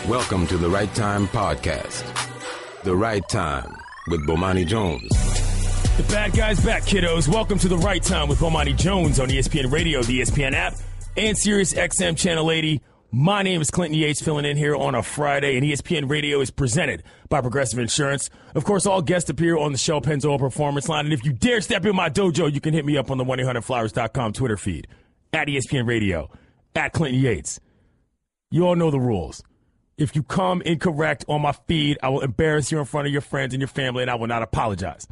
Welcome to the Right Time Podcast. The Right Time with Bomani Jones. The bad guy's back, kiddos. Welcome to the Right Time with Bomani Jones on ESPN Radio, the ESPN app, and Sirius XM Channel 80. My name is Clinton Yates, filling in here on a Friday, and ESPN Radio is presented by Progressive Insurance. Of course, all guests appear on the Shell Pennzoil Performance Line, and if you dare step in my dojo, you can hit me up on the 1-800-Flowers.com Twitter feed, at ESPN Radio, at Clinton Yates. You all know the rules. If you come incorrect on my feed, I will embarrass you in front of your friends and your family, and I will not apologize.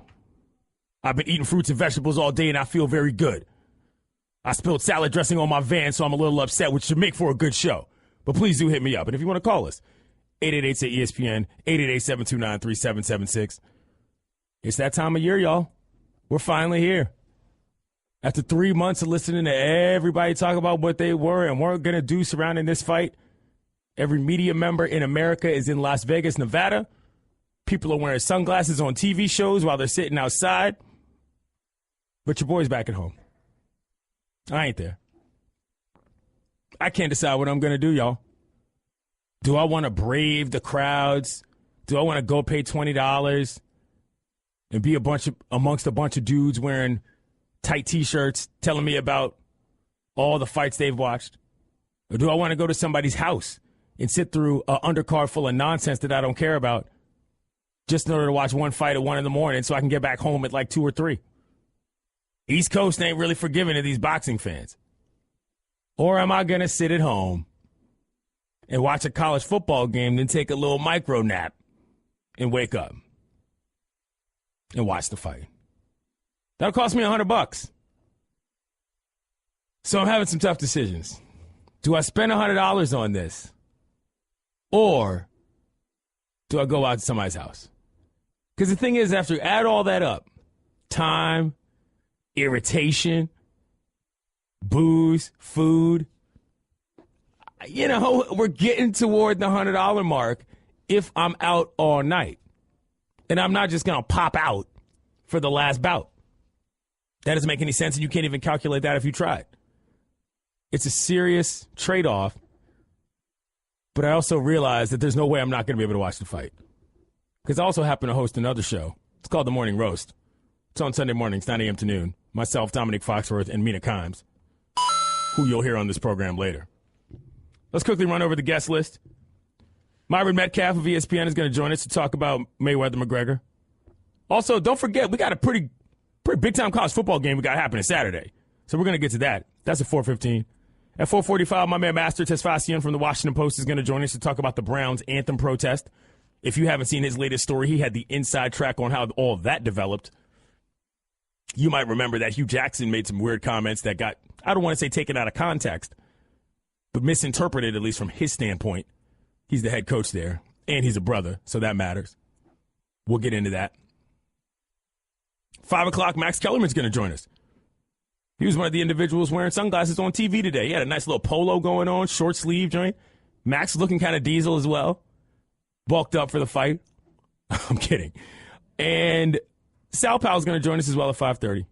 I've been eating fruits and vegetables all day, and I feel very good. I spilled salad dressing on my van, so I'm a little upset, which should make for a good show. But please do hit me up. And if you want to call us, 888-ESPN, 888-729-3776. It's that time of year, y'all. We're finally here. After 3 months of listening to everybody talk about what they were and weren't going to do surrounding this fight, every media member in America is in Las Vegas, Nevada. People are wearing sunglasses on TV shows while they're sitting outside. But your boy's back at home. I ain't there. I can't decide what I'm going to do, y'all. Do I want to brave the crowds? Do I want to go pay $20 and be amongst a bunch of dudes wearing tight T-shirts telling me about all the fights they've watched? Or do I want to go to somebody's house and sit through an undercard full of nonsense that I don't care about just in order to watch one fight at 1 in the morning so I can get back home at like 2 or 3? East Coast ain't really forgiving of these boxing fans. Or am I going to sit at home and watch a college football game, then take a little micro nap and wake up and watch the fight? That'll cost me $100. So I'm having some tough decisions. Do I spend $100 on this? Or do I go out to somebody's house? Because the thing is, after you add all that up, time, irritation, booze, food, we're getting toward the $100 mark if I'm out all night. And I'm not just going to pop out for the last bout. That doesn't make any sense, and you can't even calculate that if you tried. It's a serious trade-off, but I also realize that there's no way I'm not going to be able to watch the fight. Because I also happen to host another show. It's called The Morning Roast. It's on Sunday mornings, 9 a.m. to noon. Myself, Dominic Foxworth, and Mina Kimes, who you'll hear on this program later. Let's quickly run over the guest list. Myron Medcalf of ESPN is going to join us to talk about Mayweather-McGregor. Also, don't forget, we got a pretty big-time college football game we got happening Saturday. So we're going to get to that. That's at 4:15. At 4:45, my man Master Tesfatsion from the Washington Post is going to join us to talk about the Browns' anthem protest. If you haven't seen his latest story, he had the inside track on how all of that developed. You might remember that Hugh Jackson made some weird comments that got, I don't want to say taken out of context, but misinterpreted, at least from his standpoint. He's the head coach there, and he's a brother, so that matters. We'll get into that. 5 o'clock, Max Kellerman's going to join us. He was one of the individuals wearing sunglasses on TV today. He had a nice little polo going on, short sleeve joint. Max looking kind of diesel as well. Bulked up for the fight. I'm kidding. And Sal Pal is going to join us as well at 5:30.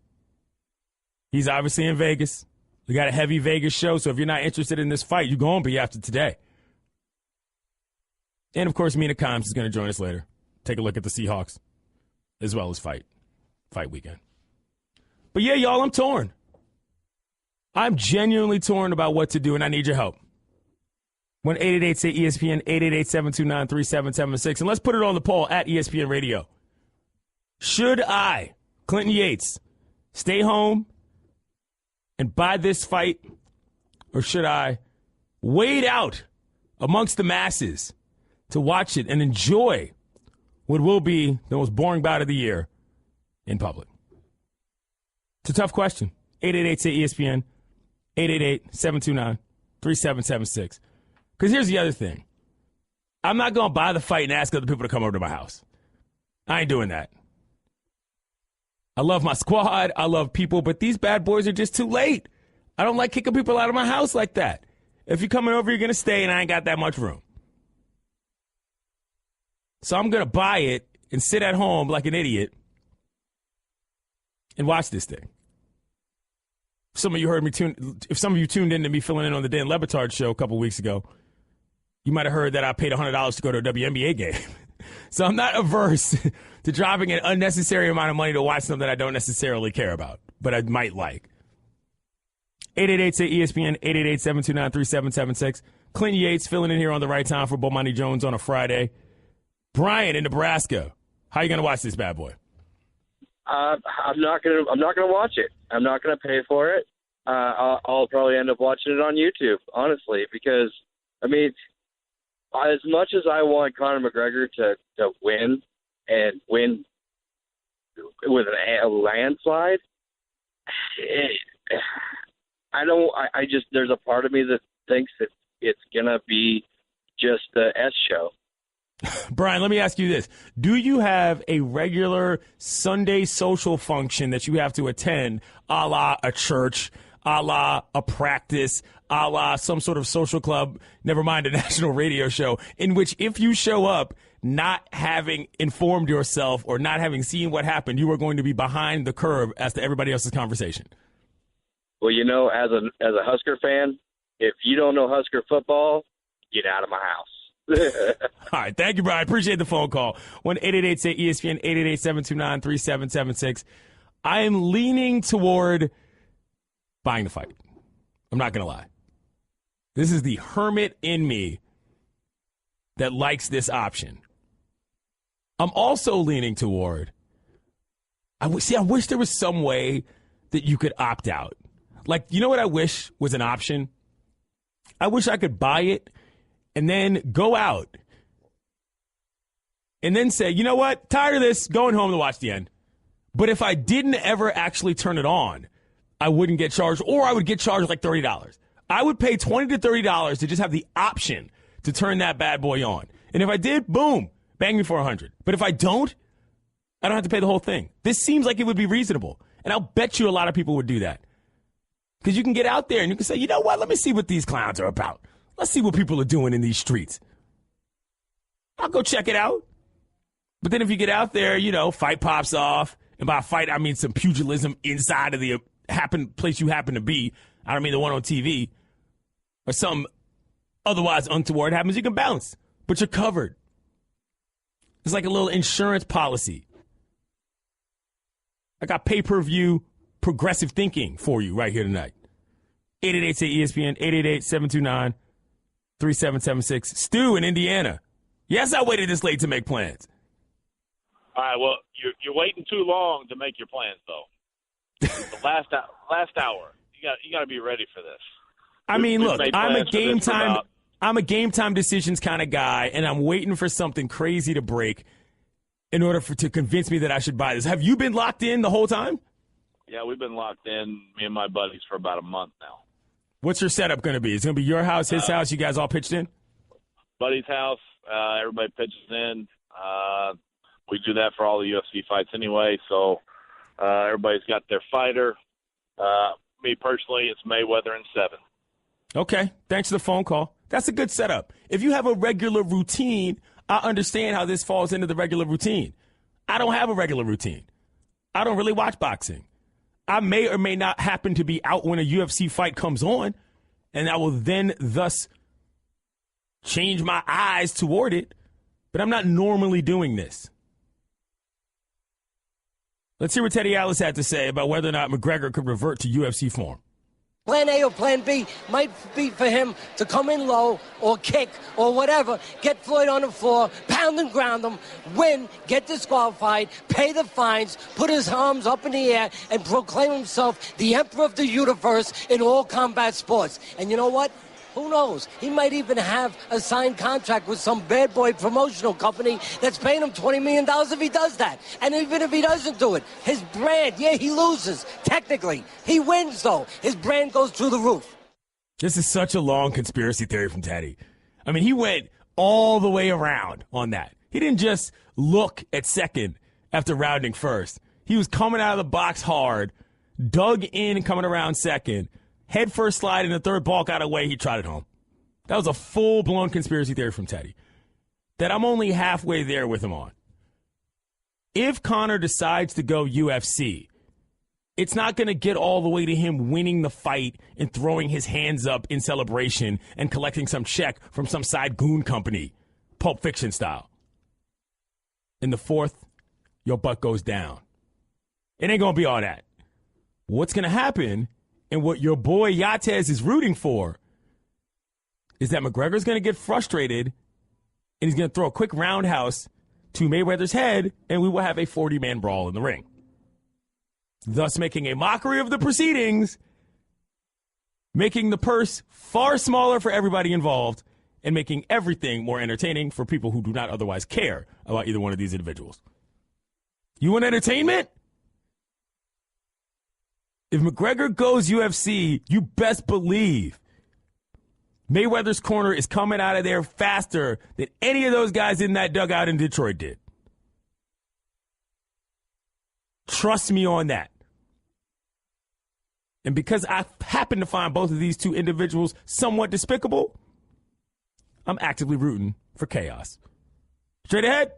He's obviously in Vegas. We got a heavy Vegas show, so if you're not interested in this fight, you're going to be after today. And, of course, Mina Kimes is going to join us later. Take a look at the Seahawks as well as fight weekend. But, yeah, y'all, I'm torn. I'm genuinely torn about what to do, and I need your help. 1-888-ESPN, 888-729-3776. And let's put it on the poll at ESPN Radio. Should I, Clinton Yates, stay home and buy this fight, or should I wade out amongst the masses to watch it and enjoy what will be the most boring bout of the year in public? It's a tough question. 888-ESPN, 888-729-3776. Because here's the other thing. I'm not going to buy the fight and ask other people to come over to my house. I ain't doing that. I love my squad. I love people, but these bad boys are just too late. I don't like kicking people out of my house like that. If you're coming over, you're going to stay, and I ain't got that much room. So I'm going to buy it and sit at home like an idiot and watch this thing. If some of you tuned in to me filling in on the Dan Le Batard show a couple weeks ago, You might have heard that I paid $100 to go to a WNBA game. So I'm not averse to dropping an unnecessary amount of money to watch something I don't necessarily care about, but I might like. 888-ESPN, 888-729-3776. Clint Yates filling in here on the right time for Bomani Jones on a Friday. Brian in Nebraska, how you going to watch this bad boy? I'm not gonna watch it. I'm not gonna pay for it. I'll probably end up watching it on YouTube, honestly, because I mean, as much as I want Conor McGregor to win and win with a landslide, I just there's a part of me that thinks that it's gonna be just the S show. Brian, let me ask you this. Do you have a regular Sunday social function that you have to attend, a la a church, a la a practice, a la some sort of social club, never mind a national radio show, in which if you show up not having informed yourself or not having seen what happened, you are going to be behind the curve as to everybody else's conversation? Well, as a Husker fan, if you don't know Husker football, get out of my house. All right. Thank you, Brian. I appreciate the phone call. 1-888-ESPN, 888-729-3776. I am leaning toward buying the fight. I'm not going to lie. This is the hermit in me that likes this option. I'm also leaning toward, I wish there was some way that you could opt out. Like, you know what I wish was an option? I wish I could buy it and then go out and then say, you know what, tired of this, going home to watch the end. But if I didn't ever actually turn it on, I wouldn't get charged, or I would get charged like $30. I would pay $20 to $30 to just have the option to turn that bad boy on. And if I did, boom, bang me for $100. But if I don't have to pay the whole thing. This seems like it would be reasonable. And I'll bet you a lot of people would do that. Because you can get out there and you can say, you know what, let me see what these clowns are about. Let's see what people are doing in these streets. I'll go check it out. But then if you get out there, fight pops off. And by fight, I mean some pugilism inside of the place you happen to be. I don't mean the one on TV. Or some otherwise untoward happens, you can bounce. But you're covered. It's like a little insurance policy. I got pay-per-view progressive thinking for you right here tonight. 888-ESPN, 888-729-3776. Stu in Indiana. Yes, I waited this late to make plans. All right, well, you're waiting too long to make your plans, though. The last hour, you got to be ready for this. I mean, look, I'm a game time decisions kind of guy, and I'm waiting for something crazy to break in order to convince me that I should buy this. Have you been locked in the whole time? Yeah, we've been locked in, me and my buddies, for about a month now. What's your setup going to be? Is it going to be your house, his house, you guys all pitched in? Buddy's house, everybody pitches in. We do that for all the UFC fights anyway, so everybody's got their fighter. Me personally, it's Mayweather in 7. Okay, thanks for the phone call. That's a good setup. If you have a regular routine, I understand how this falls into the regular routine. I don't have a regular routine. I don't really watch boxing. I may or may not happen to be out when a UFC fight comes on, and I will then thus change my eyes toward it, but I'm not normally doing this. Let's hear what Teddy Atlas had to say about whether or not McGregor could revert to UFC form. Plan A or Plan B might be for him to come in low or kick or whatever, get Floyd on the floor, pound and ground him, win, get disqualified, pay the fines, put his arms up in the air, and proclaim himself the emperor of the universe in all combat sports. And you know what? Who knows? He might even have a signed contract with some bad boy promotional company that's paying him $20 million if he does that. And even if he doesn't do it, his brand, yeah, he loses. Technically. He wins, though. His brand goes through the roof. This is such a long conspiracy theory from Teddy. I mean, he went all the way around on that. He didn't just look at second after rounding first. He was coming out of the box hard, dug in and coming around second. Head first slide and the third ball got away, he trotted home. That was a full-blown conspiracy theory from Teddy that I'm only halfway there with him on. If Conor decides to go UFC, It's not going to get all the way to him winning the fight and throwing his hands up in celebration and collecting some check from some side goon company, Pulp Fiction style. In the fourth, your butt goes down. It ain't going to be all that. What's going to happen, and what your boy Yates is rooting for, is that McGregor's going to get frustrated and he's going to throw a quick roundhouse to Mayweather's head, and we will have a 40-man brawl in the ring, thus making a mockery of the proceedings, making the purse far smaller for everybody involved, and making everything more entertaining for people who do not otherwise care about either one of these individuals. You want entertainment? If McGregor goes UFC, you best believe Mayweather's corner is coming out of there faster than any of those guys in that dugout in Detroit did. Trust me on that. And because I happen to find both of these two individuals somewhat despicable, I'm actively rooting for chaos. Straight ahead,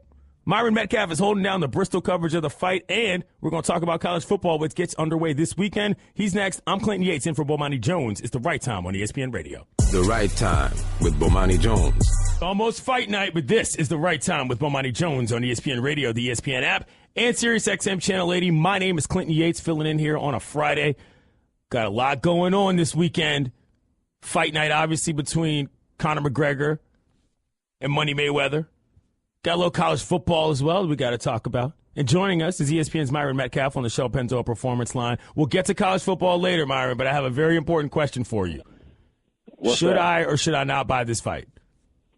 Myron Medcalf is holding down the Bristol coverage of the fight, and we're going to talk about college football, which gets underway this weekend. He's next. I'm Clinton Yates in for Bomani Jones. It's the right time on ESPN Radio. The Right Time with Bomani Jones. Almost fight night, but this is the right time with Bomani Jones on ESPN Radio, the ESPN app, and SiriusXM Channel 80. My name is Clinton Yates, filling in here on a Friday. Got a lot going on this weekend. Fight night, obviously, between Conor McGregor and Money Mayweather. Got a little college football as well that we got to talk about. And joining us is ESPN's Myron Medcalf on the Shell Penzo Performance Line. We'll get to college football later, Myron, but I have a very important question for you. Should I or should I not buy this fight?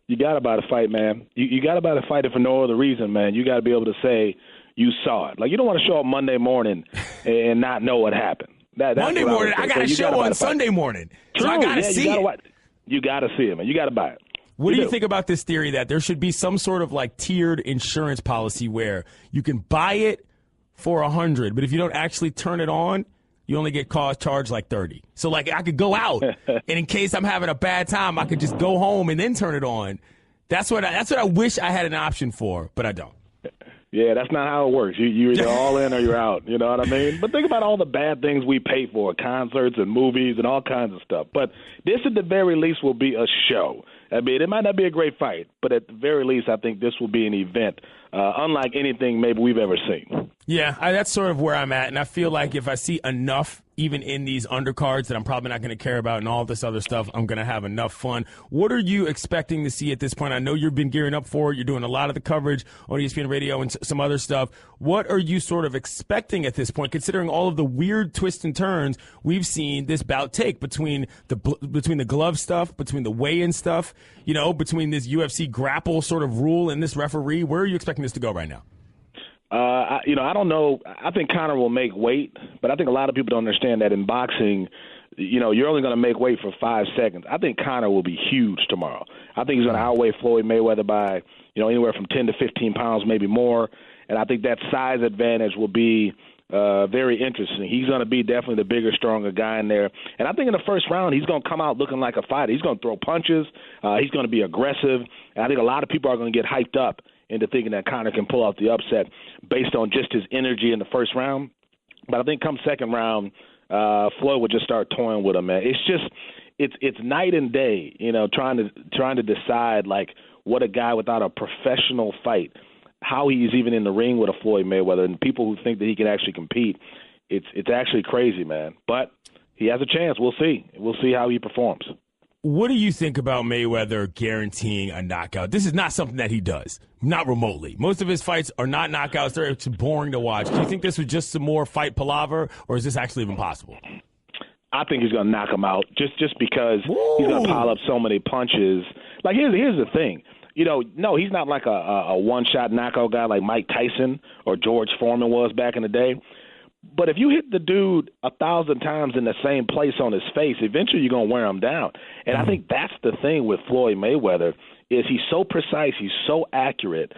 You got to buy the fight, man. You got to buy the fight if for no other reason, man. You got to be able to say you saw it. Like, you don't want to show up Monday morning and not know what happened. That's Monday morning, I got a show on Sunday morning. True. So I got to see it. You got to see it, man. You got to buy it. What do you think about this theory that there should be some sort of like tiered insurance policy where you can buy it for $100, but if you don't actually turn it on, you only get charged like $30. So like I could go out, and in case I'm having a bad time, I could just go home and then turn it on. That's what I wish I had an option for, but I don't. Yeah, that's not how it works. You're either all in or you're out. You know what I mean? But think about all the bad things we pay for, concerts and movies and all kinds of stuff. But this, at the very least, will be a show. I mean, it might not be a great fight, but at the very least, I think this will be an event unlike anything maybe we've ever seen. Yeah, that's sort of where I'm at, and I feel like if I see enough, even in these undercards that I'm probably not going to care about and all this other stuff, I'm going to have enough fun. What are you expecting to see at this point? I know you've been gearing up for it. You're doing a lot of the coverage on ESPN Radio and some other stuff. What are you sort of expecting at this point, considering all of the weird twists and turns we've seen this bout take between the glove stuff, between the weigh-in stuff, you know, between this UFC grapple sort of rule and this referee? Where are you expecting this to go right now? I don't know. I think Conor will make weight, but I think a lot of people don't understand that in boxing, you know, you're only going to make weight for 5 seconds. I think Conor will be huge tomorrow. I think he's going to outweigh Floyd Mayweather by, you know, anywhere from 10 to 15 pounds, maybe more. And I think that size advantage will be very interesting. He's going to be definitely the bigger, stronger guy in there. And I think in the first round, he's going to come out looking like a fighter. He's going to throw punches. He's going to be aggressive. And I think a lot of people are going to get hyped up into thinking that Conor can pull out the upset based on just his energy in the first round. But I think come second round, Floyd would just start toying with him, man. It's night and day, you know, trying to decide like what a guy without a professional fight, how he's even in the ring with a Floyd Mayweather, and people who think that he can actually compete. It's actually crazy, man. But he has a chance. We'll see. We'll see how he performs. What do you think about Mayweather guaranteeing a knockout? This is not something that he does, not remotely. Most of his fights are not knockouts. They're boring to watch. Do you think this was just some more fight palaver, or is this actually even possible? I think he's going to knock him out just because he's going to pile up so many punches. Like, here's the thing. You know, no, he's not like a one-shot knockout guy like Mike Tyson or George Foreman was back in the day. But if you hit the dude 1,000 times in the same place on his face, eventually you're going to wear him down. And I think that's the thing with Floyd Mayweather is he's so precise, he's so accurate.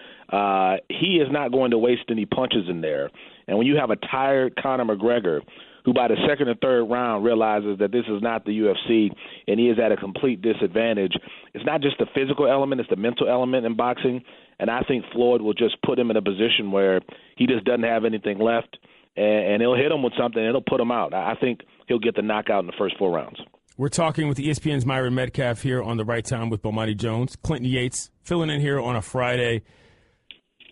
He is not going to waste any punches in there. And when you have a tired Conor McGregor who by the second or third round realizes that this is not the UFC and he is at a complete disadvantage, it's not just the physical element, it's the mental element in boxing. And I think Floyd will just put him in a position where he just doesn't have anything left. and he'll hit him with something, and it'll put him out. I think he'll get the knockout in the first 4 rounds. We're talking with ESPN's Myron Medcalf here on The Right Time with Bomani Jones. Clinton Yates filling in here on a Friday.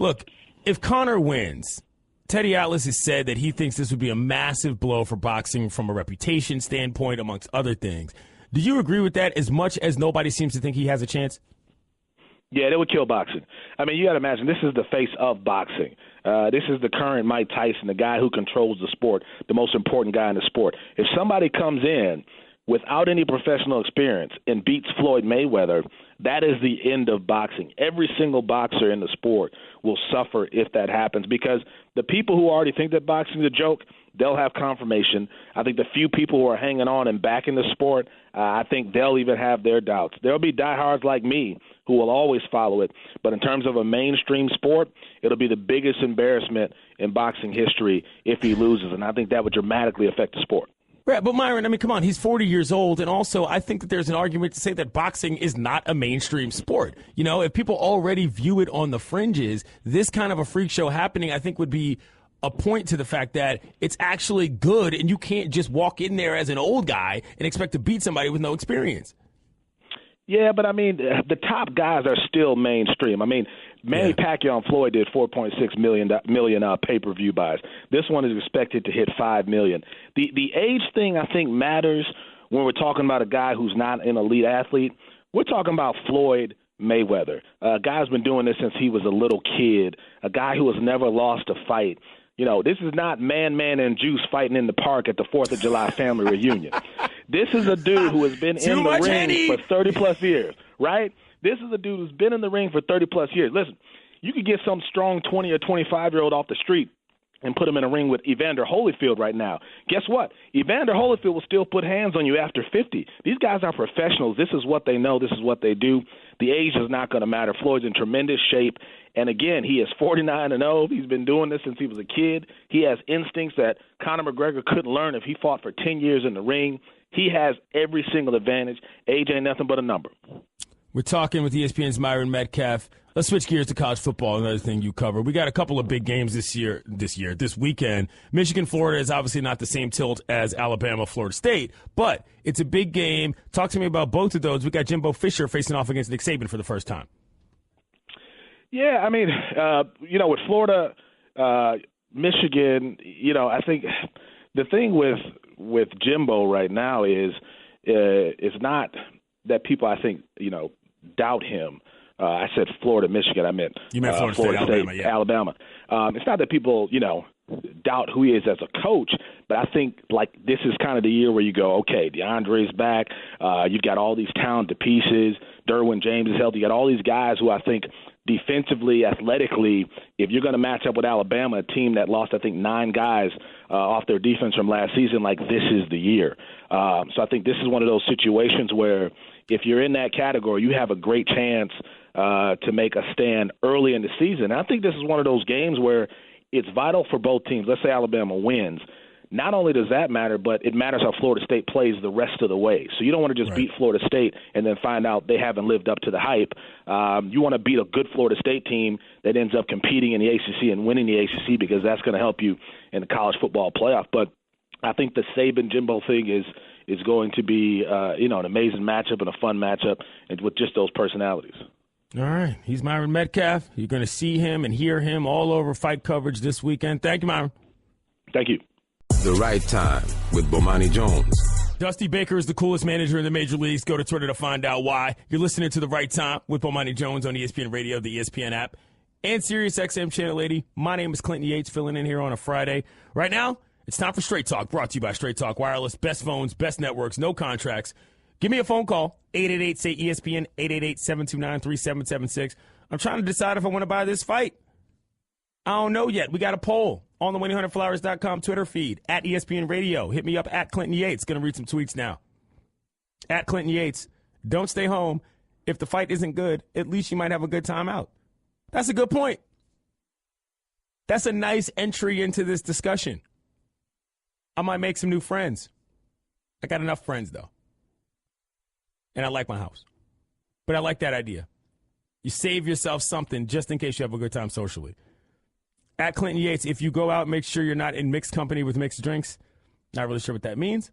Look, if Conor wins, Teddy Atlas has said that he thinks this would be a massive blow for boxing from a reputation standpoint, amongst other things. Do you agree with that as much as nobody seems to think he has a chance? Yeah, they would kill boxing. I mean, you got to imagine, this is the face of boxing. This is the current Mike Tyson, the guy who controls the sport, the most important guy in the sport. If somebody comes in without any professional experience and beats Floyd Mayweather, that is the end of boxing. Every single boxer in the sport will suffer if that happens, because the people who already think that boxing is a joke, they'll have confirmation. I think the few people who are hanging on and backing the sport, I think they'll even have their doubts. There'll be diehards like me who will always follow it. But in terms of a mainstream sport, it'll be the biggest embarrassment in boxing history if he loses, and I think that would dramatically affect the sport. Right, but Myron, I mean, come on, he's 40 years old, and also I think that there's an argument to say that boxing is not a mainstream sport. You know, if people already view it on the fringes, this kind of a freak show happening, I think, would be a point to the fact that it's actually good, and you can't just walk in there as an old guy and expect to beat somebody with no experience. Yeah, but I mean, the top guys are still mainstream. I mean, Manny Pacquiao and Floyd did 4.6 million pay-per-view buys. This one is expected to hit 5 million. The age thing, I think, matters when we're talking about a guy who's not an elite athlete. We're talking about Floyd Mayweather, a guy who's been doing this since he was a little kid, a guy who has never lost a fight. You know, this is not Man and Juice fighting in the park at the 4th of July family reunion. This is a dude who has been in the ring for 30-plus years, right? This is a dude who's been in the ring for 30-plus years. Listen, you could get some strong 20 or 25-year-old off the street and put him in a ring with Evander Holyfield right now. Guess what? Evander Holyfield will still put hands on you after 50. These guys are professionals. This is what they know. This is what they do. The age is not going to matter. Floyd's in tremendous shape. And again, he is 49-0. He's been doing this since he was a kid. He has instincts that Conor McGregor couldn't learn if he fought for 10 years in the ring. He has every single advantage. Age ain't nothing but a number. We're talking with ESPN's Myron Medcalf. Let's switch gears to college football, another thing you cover. We got a couple of big games this weekend. Michigan, Florida is obviously not the same tilt as Alabama, Florida State, but it's a big game. Talk to me about both of those. We got Jimbo Fisher facing off against Nick Saban for the first time. Yeah, I mean, with Florida, Michigan, I think the thing with Jimbo right now is it's not that people, I think, doubt him. I said Florida, Michigan. I meant you meant Florida State, Alabama. It's not that people, doubt who he is as a coach, but I think this is kind of the year where you go, okay, DeAndre's back. You've got all these talented pieces. Derwin James is healthy. You got all these guys who I think defensively, athletically, if you're going to match up with Alabama, a team that lost, I think, 9 guys off their defense from last season, this is the year. So I think this is one of those situations where if you're in that category, you have a great chance to make a stand early in the season. And I think this is one of those games where it's vital for both teams. Let's say Alabama wins. Not only does that matter, but it matters how Florida State plays the rest of the way. So you don't want to just beat Florida State and then find out they haven't lived up to the hype. You want to beat a good Florida State team that ends up competing in the ACC and winning the ACC, because that's going to help you in the college football playoff. But I think the Saban-Jimbo thing is going to be an amazing matchup and a fun matchup with just those personalities. All right. He's Myron Medcalf. You're going to see him and hear him all over fight coverage this weekend. Thank you, Myron. Thank you. The Right Time with Bomani Jones. Dusty Baker is the coolest manager in the major leagues. Go to Twitter to find out why. You're listening to The Right Time with Bomani Jones on ESPN Radio, the ESPN app, and SiriusXM Channel 80. My name is Clinton Yates, filling in here on a Friday. Right now, it's time for Straight Talk, brought to you by Straight Talk Wireless. Best phones, best networks, no contracts. Give me a phone call, 888-SAY-ESPN, 888-729-3776. I'm trying to decide if I want to buy this fight. I don't know yet. We got a poll on the 1-800-Flowers.com Twitter feed, at ESPN Radio. Hit me up at Clinton Yates. Going to read some tweets now. At Clinton Yates, don't stay home. If the fight isn't good, at least you might have a good time out. That's a good point. That's a nice entry into this discussion. I might make some new friends. I got enough friends, though. And I like my house. But I like that idea. You save yourself something just in case you have a good time socially. At Clinton Yates, if you go out, make sure you're not in mixed company with mixed drinks. Not really sure what that means.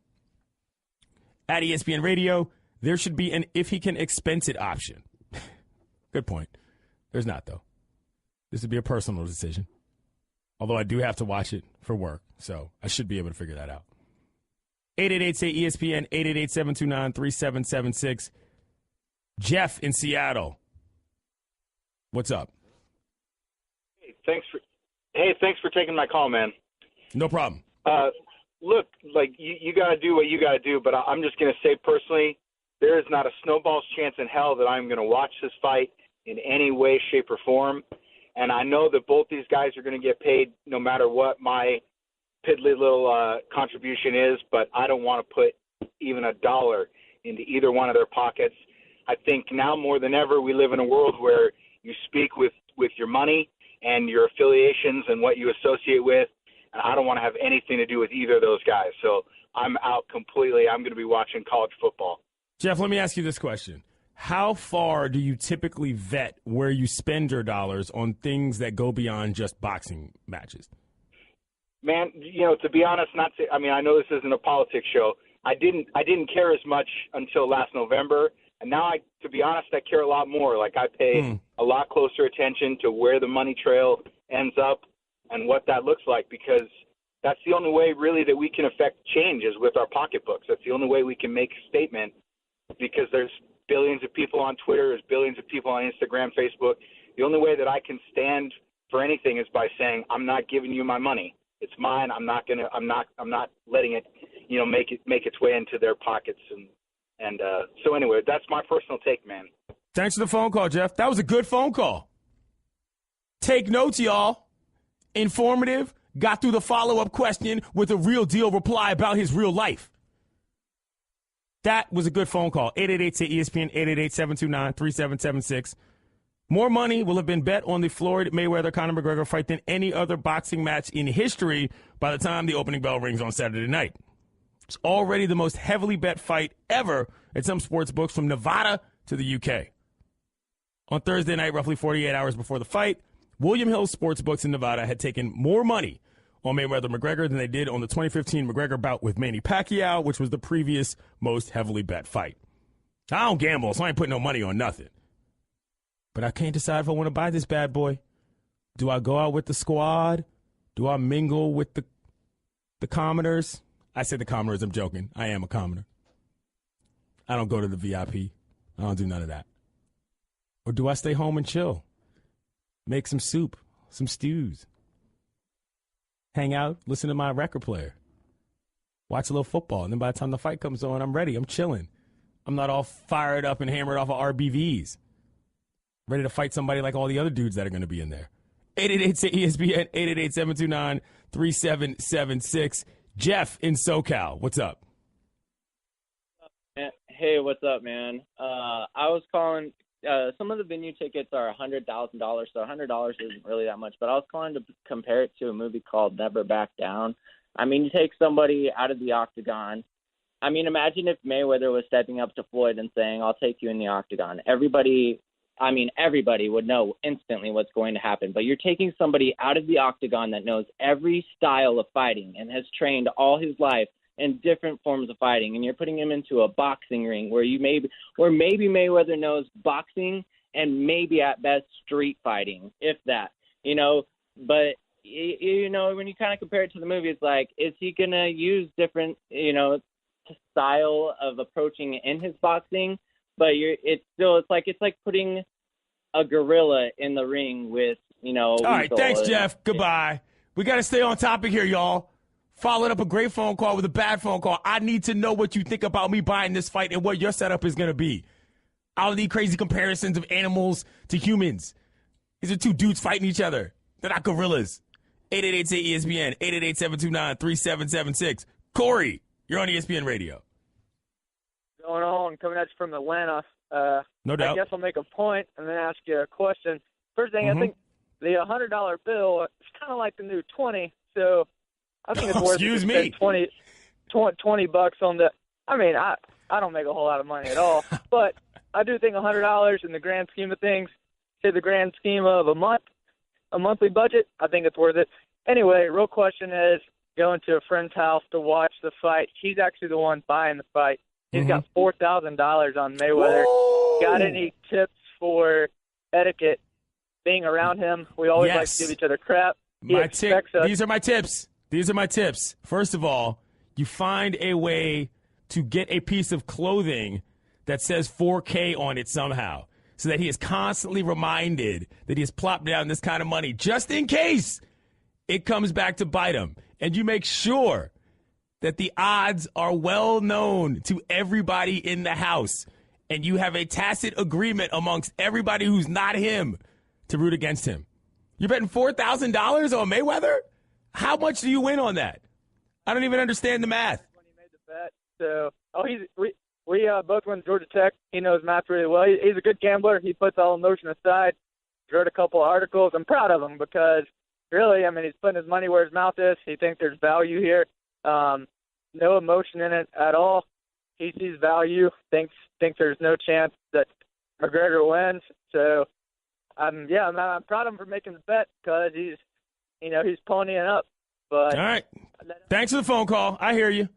At ESPN Radio, there should be an if he can expense it option. Good point. There's not, though. This would be a personal decision. Although I do have to watch it for work, so I should be able to figure that out. 888-SAY-ESPN, 888-729-3776. Jeff in Seattle. What's up? Thanks for taking my call, man. No problem. Look, like you got to do what you got to do, but I'm just going to say personally, there is not a snowball's chance in hell that I'm going to watch this fight in any way, shape, or form. And I know that both these guys are going to get paid no matter what my piddly little contribution is, but I don't want to put even $1 into either one of their pockets. I think now more than ever we live in a world where you speak with your money and your affiliations and what you associate with, and I don't want to have anything to do with either of those guys. So I'm out completely. I'm going to be watching college football. Jeff, let me ask you this question. How far do you typically vet where you spend your dollars on things that go beyond just boxing matches? Man, to be honest, I know this isn't a politics show. I didn't care as much until last November, and now to be honest, I care a lot more. Like I pay a lot closer attention to where the money trail ends up and what that looks like, because that's the only way really that we can affect change is with our pocketbooks. That's the only way we can make a statement, because there's billions of people on Twitter, there's billions of people on Instagram, Facebook. The only way that I can stand for anything is by saying, I'm not giving you my money. It's mine. I'm not letting it, make its way into their pockets. And so anyway, that's my personal take, man. Thanks for the phone call, Jeff. That was a good phone call. Take notes, y'all. Informative. Got through the follow-up question with a real deal reply about his real life. That was a good phone call. 888-ESPN, 888-729-3776. More money will have been bet on the Floyd Mayweather-Conor McGregor fight than any other boxing match in history by the time the opening bell rings on Saturday night. It's already the most heavily bet fight ever at some sports books from Nevada to the UK. On Thursday night, roughly 48 hours before the fight, William Hill Sportsbooks in Nevada had taken more money on Mayweather-McGregor than they did on the 2015 McGregor bout with Manny Pacquiao, which was the previous most heavily bet fight. I don't gamble, so I ain't putting no money on nothing. But I can't decide if I want to buy this bad boy. Do I go out with the squad? Do I mingle with the commoners? I said the commoners, I'm joking. I am a commoner. I don't go to the VIP. I don't do none of that. Or do I stay home and chill? Make some soup, some stews. Hang out, listen to my record player. Watch a little football. And then by the time the fight comes on, I'm ready. I'm chilling. I'm not all fired up and hammered off of RBVs. Ready to fight somebody like all the other dudes that are going to be in there. 888-ESPN, 888-729-3776. Jeff in SoCal, what's up? Hey, what's up, man? I was calling. Some of the venue tickets are $100,000, so $100 isn't really that much. But I was calling to compare it to a movie called Never Back Down. I mean, you take somebody out of the octagon. I mean, imagine if Mayweather was stepping up to Floyd and saying, I'll take you in the octagon. Everybody would know instantly what's going to happen. But you're taking somebody out of the octagon that knows every style of fighting and has trained all his life in different forms of fighting, and you're putting him into a boxing ring where maybe Mayweather knows boxing and maybe at best street fighting, if that, But when you kind of compare it to the movie, it's like, is he gonna use different, style of approaching in his boxing? But it's like putting a gorilla in the ring with, All right, thanks, Jeff. Goodbye. We got to stay on topic here, y'all. Followed up a great phone call with a bad phone call. I need to know what you think about me buying this fight and what your setup is going to be. I don't need crazy comparisons of animals to humans. These are two dudes fighting each other. They're not gorillas. 888-ESPN, 888-729-3776. Corey, you're on ESPN Radio. Going on, coming at you from Atlanta. No doubt. I guess I'll make a point and then ask you a question. First thing, I think the $100 bill is kind of like the new 20, so I think it's worth Excuse me. $20 on the. I mean, I don't make a whole lot of money at all, but I do think $100 in the grand scheme of things, in the grand scheme of a month, a monthly budget, I think it's worth it. Anyway, real question is going to a friend's house to watch the fight. He's actually the one buying the fight. He's got $4,000 on Mayweather. Whoa! Got any tips for etiquette being around him? We always like to give each other crap. These are my tips. These are my tips. First of all, you find a way to get a piece of clothing that says 4K on it somehow, so that he is constantly reminded that he has plopped down this kind of money just in case it comes back to bite him. And you make sure that the odds are well known to everybody in the house, and you have a tacit agreement amongst everybody who's not him to root against him. You're betting $4,000 on Mayweather? How much do you win on that? I don't even understand the math. When he made the bet, we both went to Georgia Tech. He knows math really well. He's a good gambler. He puts all emotion aside. Wrote a couple of articles. I'm proud of him because really, I mean, he's putting his money where his mouth is. He thinks there's value here. No emotion in it at all. He sees value. Thinks there's no chance that McGregor wins. So, I'm proud of him for making the bet because he's ponying up. But all right, thanks for the phone call. I hear you.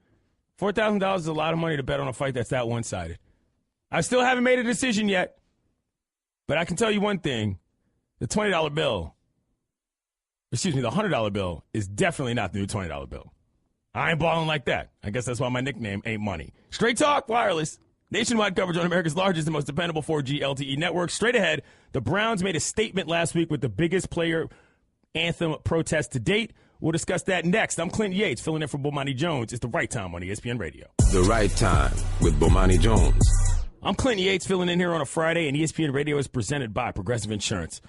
$4,000 is a lot of money to bet on a fight that's that one-sided. I still haven't made a decision yet, but I can tell you one thing: the $20 bill. The $100 bill is definitely not the new $20 bill. I ain't balling like that. I guess that's why my nickname ain't Money. Straight Talk Wireless. Nationwide coverage on America's largest and most dependable 4G LTE network. Straight ahead, the Browns made a statement last week with the biggest player anthem protest to date. We'll discuss that next. I'm Clint Yates, filling in for Bomani Jones. It's The Right Time on ESPN Radio. The Right Time with Bomani Jones. I'm Clint Yates, filling in here on a Friday, and ESPN Radio is presented by Progressive Insurance.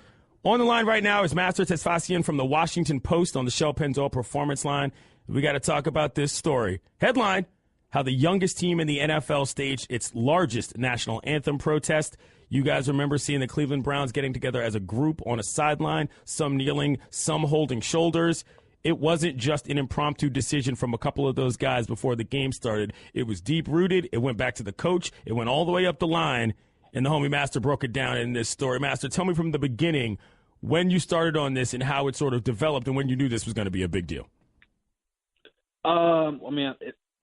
On the line right now is Master Tesfatsion from the Washington Post on the Shell Pennzoil Performance Line. We got to talk about this story. Headline, how the youngest team in the NFL staged its largest national anthem protest. You guys remember seeing the Cleveland Browns getting together as a group on a sideline, some kneeling, some holding shoulders. It wasn't just an impromptu decision from a couple of those guys before the game started. It was deep-rooted. It went back to the coach. It went all the way up the line, and the homie Master broke it down in this story. Master, tell me from the beginning when you started on this and how it sort of developed and when you knew this was going to be a big deal. I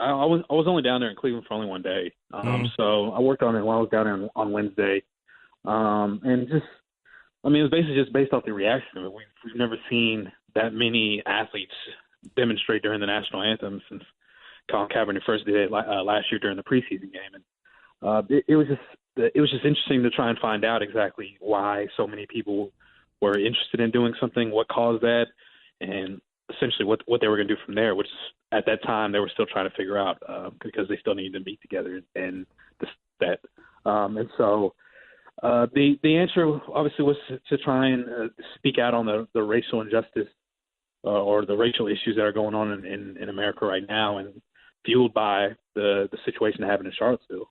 was only down there in Cleveland for only one day. So I worked on it while I was down there on Wednesday. And just, it was basically just based off the reaction of it. We've never seen that many athletes demonstrate during the national anthem since Colin Kaepernick first did it last year during the preseason game. And it was just interesting to try and find out exactly why so many people were interested in doing something, what caused that, and essentially what they were going to do from there, which at that time they were still trying to figure out because they still needed to meet together and that. And so the answer obviously was to try and speak out on the racial injustice or the racial issues that are going on in America right now and fueled by the situation that happened in Charlottesville.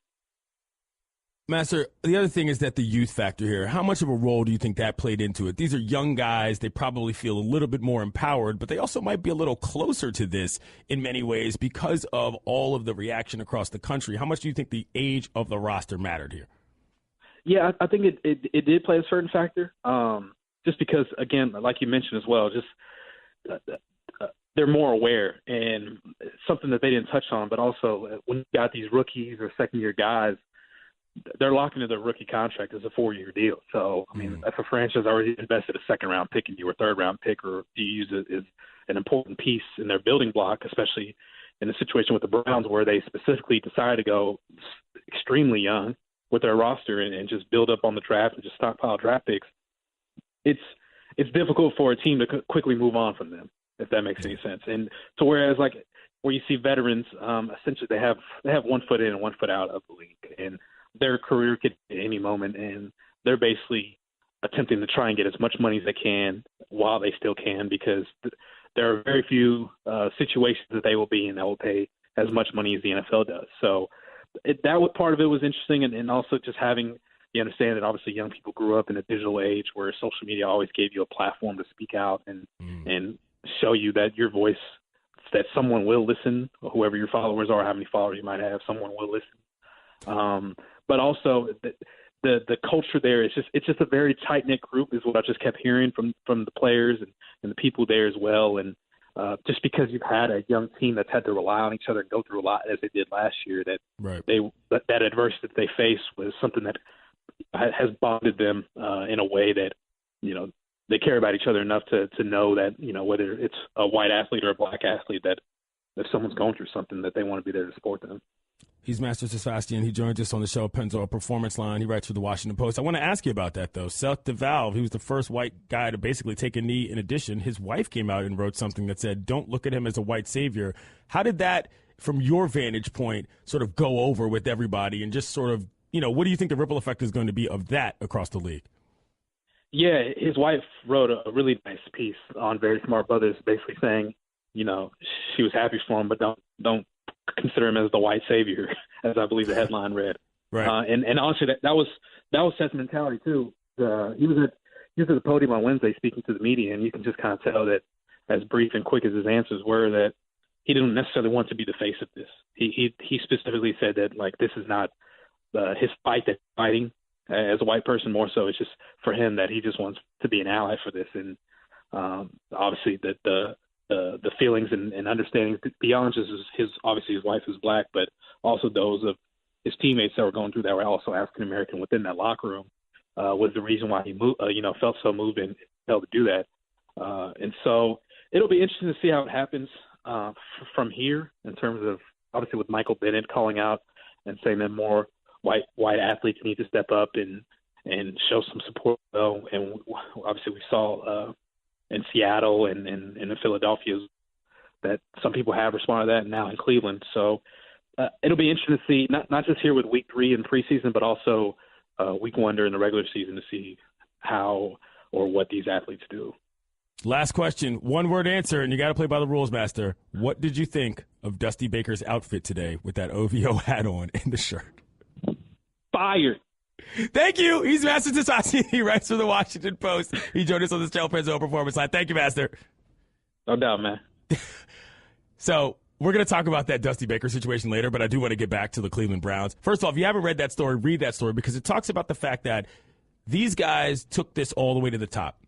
Master, the other thing is that the youth factor here. How much of a role do you think that played into it? These are young guys. They probably feel a little bit more empowered, but they also might be a little closer to this in many ways because of all of the reaction across the country. How much do you think the age of the roster mattered here? Yeah, I think it did play a certain factor. Just because, again, like you mentioned as well, just they're more aware and something that they didn't touch on, but also when you got these rookies or second-year guys, they're locked into their rookie contract as a 4-year deal. So, if a franchise already invested a second-round pick in you or a third-round pick, or do you use it as an important piece in their building block, especially in the situation with the Browns where they specifically decided to go extremely young with their roster and just build up on the draft and just stockpile draft picks, it's difficult for a team to quickly move on from them, if that makes any sense. And so whereas like where you see veterans, essentially they have 1 foot in and 1 foot out of the league, and their career could at any moment, and they're basically attempting to try and get as much money as they can while they still can, because there are very few situations that they will be in that will pay as much money as the NFL does. So that was part of it was interesting, and also just having you understand that obviously young people grew up in a digital age where social media always gave you a platform to speak out and show you that your voice, that someone will listen, whoever your followers are, how many followers you might have, someone will listen. But also the culture there is it's just a very tight knit group, is what I just kept hearing from the players and the people there as well. And just because you've had a young team that's had to rely on each other and go through a lot as they did last year, that that adversity that they faced was something that has bonded them in a way that, you know, they care about each other enough to know that, you know, whether it's a white athlete or a black athlete, that if someone's going through something, that they want to be there to support them. He's Master Tesfatsion. He joins us on the show, Penzo Performance Line. He writes for the Washington Post. I want to ask you about that, though. Seth DeValve, he was the first white guy to basically take a knee. In addition, his wife came out and wrote something that said, don't look at him as a white savior. How did that, from your vantage point, sort of go over with everybody? And just sort of, you know, what do you think the ripple effect is going to be of that across the league? Yeah, his wife wrote a really nice piece on Very Smart Brothers, basically saying, you know, she was happy for him, but don't consider him as the white savior, as I believe the headline read. Right. And honestly, that was Seth's mentality too. He was at the podium on Wednesday speaking to the media, and you can just kind of tell that, as brief and quick as his answers were, that he didn't necessarily want to be the face of this. He specifically said that, like, this is not his fight that he's fighting as a white person. More so, it's just for him that he just wants to be an ally for this. And obviously that the feelings and understanding beyond just his wife is black, but also those of his teammates that were going through that were also African American within that locker room, was the reason why he felt so moved and felt to do that. And so it'll be interesting to see how it happens from here, in terms of, obviously, with Michael Bennett calling out and saying that more white athletes need to step up and show some support. And obviously we saw in Seattle and in Philadelphia that some people have responded to that, and now in Cleveland. So it'll be interesting to see, not just here with week 3 in preseason, but also week 1 during the regular season, to see how or what these athletes do. Last question, one-word answer, and you got to play by the rules, Master. What did you think of Dusty Baker's outfit today with that OVO hat on and the shirt? Fire. Thank you. He's Master Tesfatsion. He writes for the Washington Post. He joined us on the Sal Pal Performance Line. Thank you, Master. No doubt, man. So we're going to talk about that Dusty Baker situation later, but I do want to get back to the Cleveland Browns. First of all, if you haven't read that story, read that story, because it talks about the fact that these guys took this all the way to the top.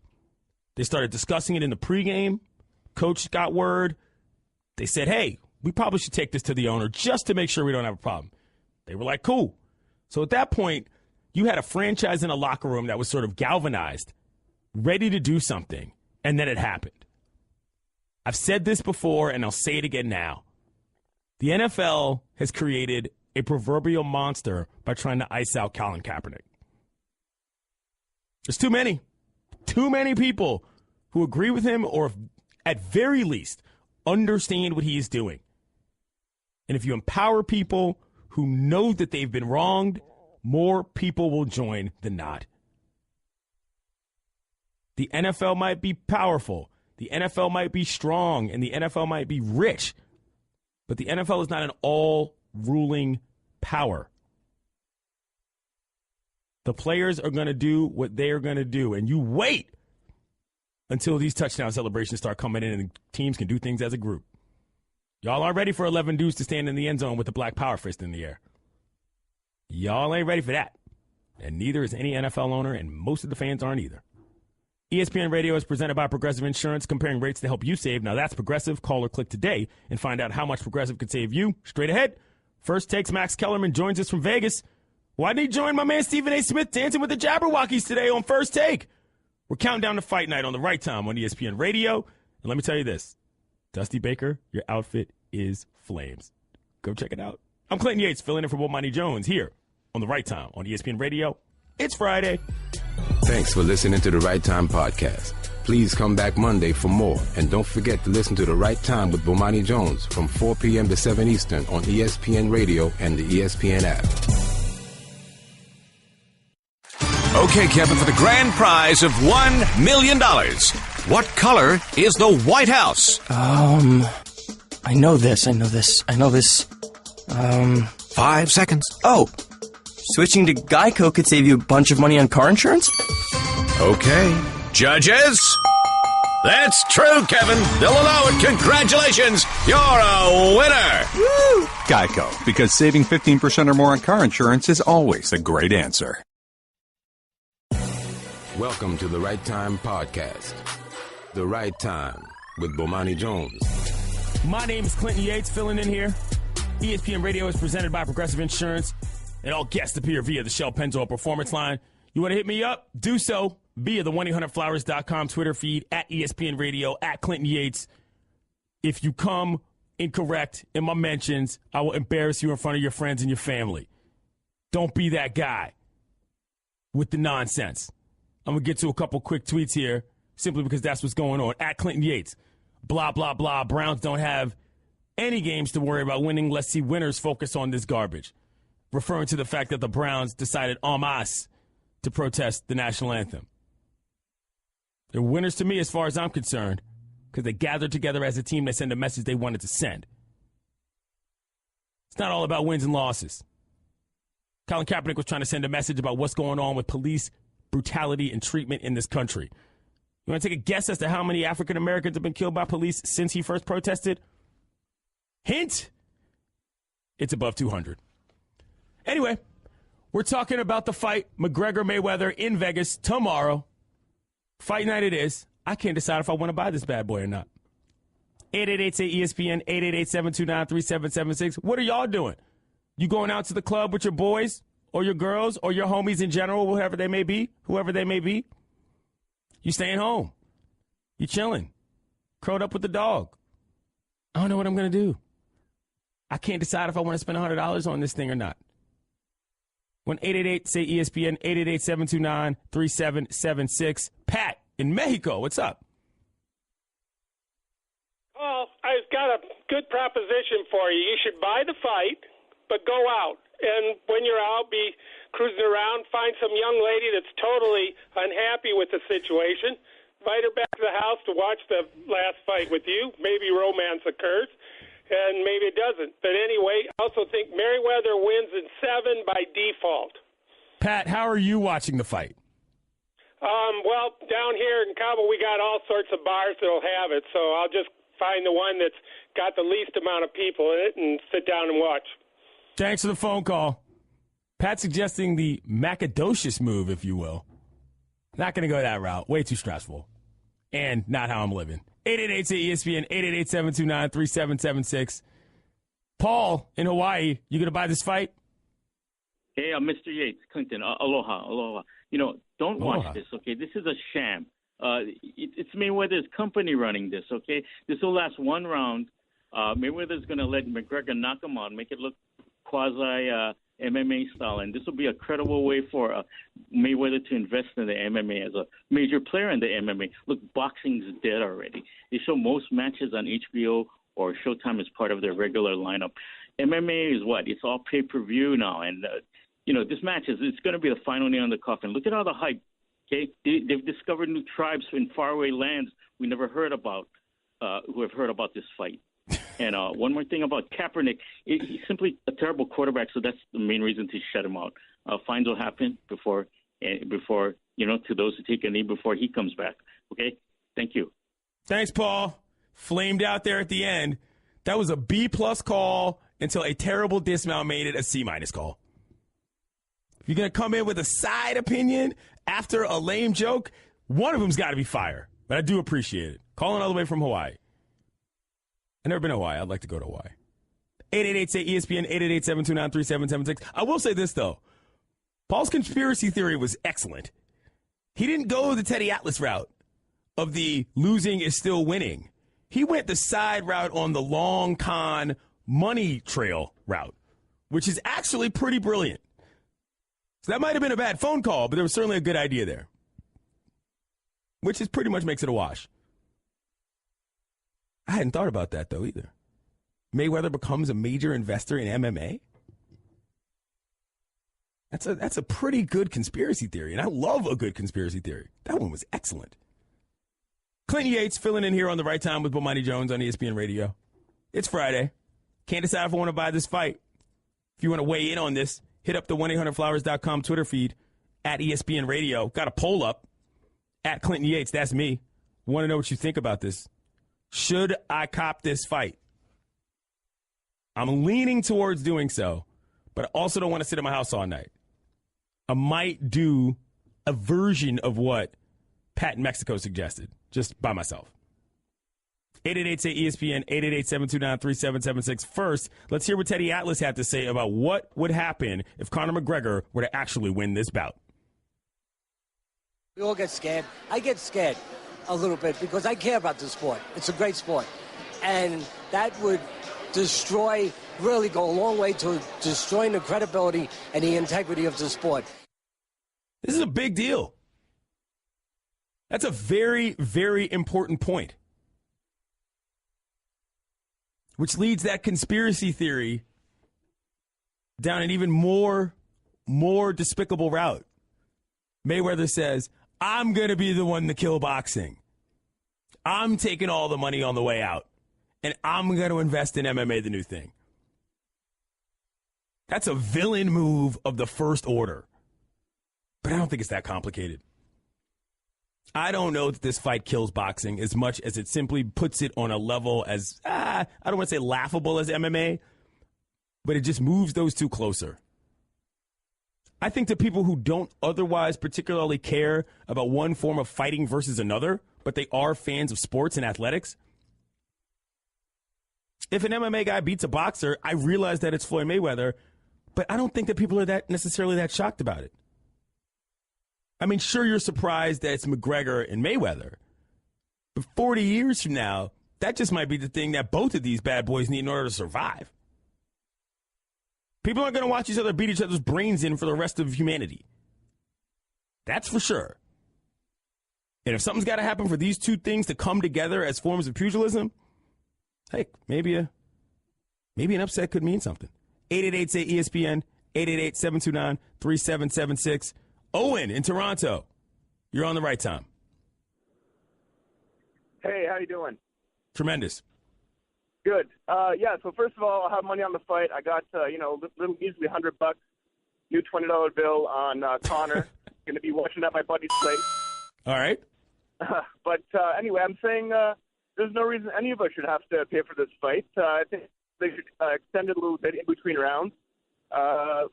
They started discussing it in the pregame. Coach got word. They said, hey, we probably should take this to the owner just to make sure we don't have a problem. They were like, cool. So at that point, you had a franchise in a locker room that was sort of galvanized, ready to do something, and then it happened. I've said this before, and I'll say it again now. The NFL has created a proverbial monster by trying to ice out Colin Kaepernick. There's too many people who agree with him, or at very least understand what he is doing. And if you empower people who know that they've been wronged, more people will join than not. The NFL might be powerful, the NFL might be strong, and the NFL might be rich, but the NFL is not an all-ruling power. The players are going to do what they are going to do, and you wait until these touchdown celebrations start coming in and teams can do things as a group. Y'all aren't ready for 11 dudes to stand in the end zone with the black power fist in the air. Y'all ain't ready for that. And neither is any NFL owner, and most of the fans aren't either. ESPN Radio is presented by Progressive Insurance, comparing rates to help you save. Now that's Progressive. Call or click today and find out how much Progressive could save you. Straight ahead, First Take's Max Kellerman joins us from Vegas. Why didn't he join my man Stephen A. Smith dancing with the Jabberwockies today on First Take? We're counting down to fight night on the right time on ESPN Radio. And let me tell you this, Dusty Baker, your outfit is flames. Go check it out. I'm Clinton Yates, filling in for Bomani Jones here on the right time on ESPN Radio. It's Friday. Thanks for listening to the Right Time Podcast. Please come back Monday for more. And don't forget to listen to the Right Time with Bomani Jones from 4 p.m. to 7 Eastern on ESPN Radio and the ESPN app. Okay, Kevin, for the grand prize of $1 million, what color is the White House? I know this. 5 seconds. Oh, switching to Geico could save you a bunch of money on car insurance? Okay. Judges? That's true, Kevin. They'll allow it. Congratulations. You're a winner. Woo! Geico, because saving 15% or more on car insurance is always a great answer. Welcome to the Right Time Podcast. The Right Time with Bomani Jones. My name is Clinton Yates, filling in here. ESPN Radio is presented by Progressive Insurance, and all guests appear via the Shell Pennzoil Performance Line. You want to hit me up? Do so via the 1-800-Flowers.com Twitter feed, at ESPN Radio, at Clinton Yates. If you come incorrect in my mentions, I will embarrass you in front of your friends and your family. Don't be that guy with the nonsense. I'm going to get to a couple quick tweets here simply because that's what's going on. At Clinton Yates, blah, blah, blah. Browns don't have any games to worry about winning. Let's see winners focus on this garbage. Referring to the fact that the Browns decided en masse to protest the national anthem. They're winners to me as far as I'm concerned because they gathered together as a team. They sent a message they wanted to send. It's not all about wins and losses. Colin Kaepernick was trying to send a message about what's going on with police brutality and treatment in this country. You want to take a guess as to how many African Americans have been killed by police since he first protested? Hint, it's above 200. Anyway, we're talking about the fight, McGregor-Mayweather in Vegas tomorrow. Fight night it is. I can't decide if I want to buy this bad boy or not. 888-SAY-ESPN, 888-729-3776. What are y'all doing? You going out to the club with your boys or your girls or your homies in general, whoever they may be? You staying home. You chilling. Curled up with the dog. I don't know what I'm going to do. I can't decide if I want to spend $100 on this thing or not. 1-888-SAY-ESPN, 888-729-3776. Pat in Mexico, what's up? Well, I've got a good proposition for you. You should buy the fight, but go out. And when you're out, be cruising around, find some young lady that's totally unhappy with the situation, invite her back to the house to watch the last fight with you. Maybe romance occurs, and maybe it doesn't. But anyway, I also think Mayweather wins in 7 by default. Pat, how are you watching the fight? Well, down here in Cabo, we got all sorts of bars that'll have it, so I'll just find the one that's got the least amount of people in it and sit down and watch. Thanks for the phone call. Pat suggesting the Macadocious move, if you will. Not going to go that route. Way too stressful. And not how I'm living. 888-ESPN, 888-729-3776. Paul in Hawaii, you going to buy this fight? Hey, Mr. Yates, Clinton, aloha. Don't watch this, okay? This is a sham. It's Mayweather's company running this, okay? This will last one round. Mayweather's going to let McGregor knock him out, make it look quasi-MMA style, and this will be a credible way for Mayweather to invest in the MMA as a major player in the MMA. Look, boxing's dead already. They show most matches on HBO or Showtime as part of their regular lineup. MMA is what? It's all pay-per-view now, and this match it's going to be the final nail in the coffin. Look at all the hype. Okay, they've discovered new tribes in faraway lands we never heard about, who have heard about this fight. And one more thing about Kaepernick, he's simply a terrible quarterback, so that's the main reason to shut him out. Fines will happen before to those who take a knee before he comes back. Okay, thank you. Thanks, Paul. Flamed out there at the end. That was a B+ call until a terrible dismount made it a C- call. If you're going to come in with a side opinion after a lame joke, one of them's got to be fire. But I do appreciate it. Calling all the way from Hawaii. I've never been to Hawaii. I'd like to go to Hawaii. 888-ESPN, 888-729-3776. I will say this, though. Paul's conspiracy theory was excellent. He didn't go the Teddy Atlas route of the losing is still winning. He went the side route on the long con money trail route, which is actually pretty brilliant. So that might have been a bad phone call, but there was certainly a good idea there, which is pretty much makes it a wash. I hadn't thought about that, though, either. Mayweather becomes a major investor in MMA? That's a pretty good conspiracy theory, and I love a good conspiracy theory. That one was excellent. Clinton Yates filling in here on the right time with Bomani Jones on ESPN Radio. It's Friday. Can't decide if I want to buy this fight. If you want to weigh in on this, hit up the 1-800-Flowers.com Twitter feed at ESPN Radio. Got a poll up at Clinton Yates. That's me. Want to know what you think about this. Should I cop this fight? I'm leaning towards doing so, but I also don't want to sit in my house all night. I might do a version of what Pat in Mexico suggested, just by myself. 888-SAY-ESPN, 888-729-3776. First, let's hear what Teddy Atlas had to say about what would happen if Conor McGregor were to actually win this bout. We all get scared. I get scared a little bit because I care about the sport. It's a great sport. And that would really go a long way to destroying the credibility and the integrity of the sport. This is a big deal. That's a very, very important point. Which leads that conspiracy theory down an even more despicable route. Mayweather says, I'm going to be the one to kill boxing. I'm taking all the money on the way out. And I'm going to invest in MMA, the new thing. That's a villain move of the first order. But I don't think it's that complicated. I don't know that this fight kills boxing as much as it simply puts it on a level as, I don't want to say laughable as MMA, but it just moves those two closer. I think to people who don't otherwise particularly care about one form of fighting versus another, but they are fans of sports and athletics, if an MMA guy beats a boxer, I realize that it's Floyd Mayweather, but I don't think that people are that necessarily that shocked about it. I mean, sure, you're surprised that it's McGregor and Mayweather, but 40 years from now, that just might be the thing that both of these bad boys need in order to survive. People aren't going to watch each other beat each other's brains in for the rest of humanity. That's for sure. And if something's got to happen for these two things to come together as forms of pugilism, hey, maybe an upset could mean something. 888-SAY-ESPN, 888-729-3776. Owen in Toronto, you're on the right time. Hey, how you doing? Tremendous. Good. So first of all, I'll have money on the fight. I got, little easily $100, new $20 bill on Conor. Going to be watching at my buddy's place. All right. But anyway, I'm saying there's no reason any of us should have to pay for this fight. I think they should extend it a little bit in between rounds.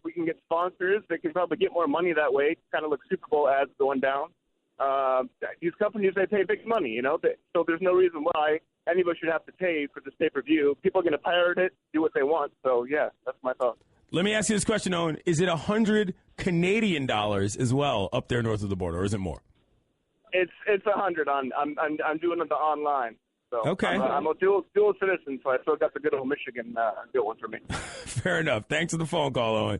We can get sponsors. They can probably get more money that way. Kind of like Super Bowl ads going down. These companies, they pay big money, so there's no reason why any of us should have to pay for this pay-per-view. People are going to pirate it, do what they want. So, yeah, that's my thought. Let me ask you this question, Owen. Is it $100 Canadian as well up there north of the border, or is it more? It's $100 on. I'm doing it online. So okay. I'm a dual citizen, so I still got the good old Michigan deal one for me. Fair enough. Thanks for the phone call, Owen.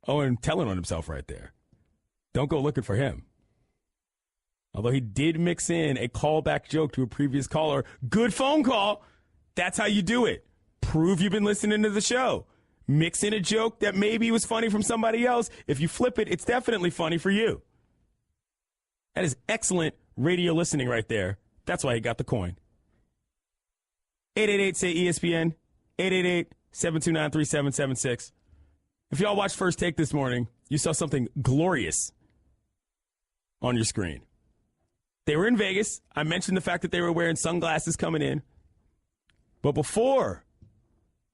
Owen telling on himself right there. Don't go looking for him. Although he did mix in a callback joke to a previous caller. Good phone call. That's how you do it. Prove you've been listening to the show. Mix in a joke that maybe was funny from somebody else. If you flip it, it's definitely funny for you. That is excellent radio listening right there. That's why he got the coin. 888-SAY-ESPN, 888-729-3776. If y'all watched First Take this morning, you saw something glorious on your screen. They were in Vegas. I mentioned the fact that they were wearing sunglasses coming in. But before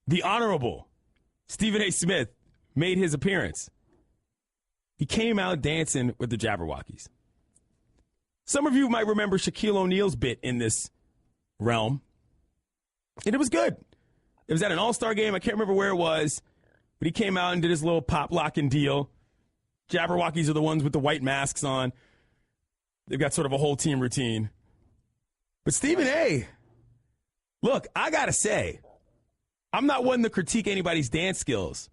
the Honorable Stephen A. Smith made his appearance, he came out dancing with the Jabberwockies. Some of you might remember Shaquille O'Neal's bit in this realm. And it was good. It was at an all-star game. I can't remember where it was. But he came out and did his little pop-locking deal. Jabberwockies are the ones with the white masks on. They've got sort of a whole team routine. But Stephen A., look, I got to say, I'm not one to critique anybody's dance skills.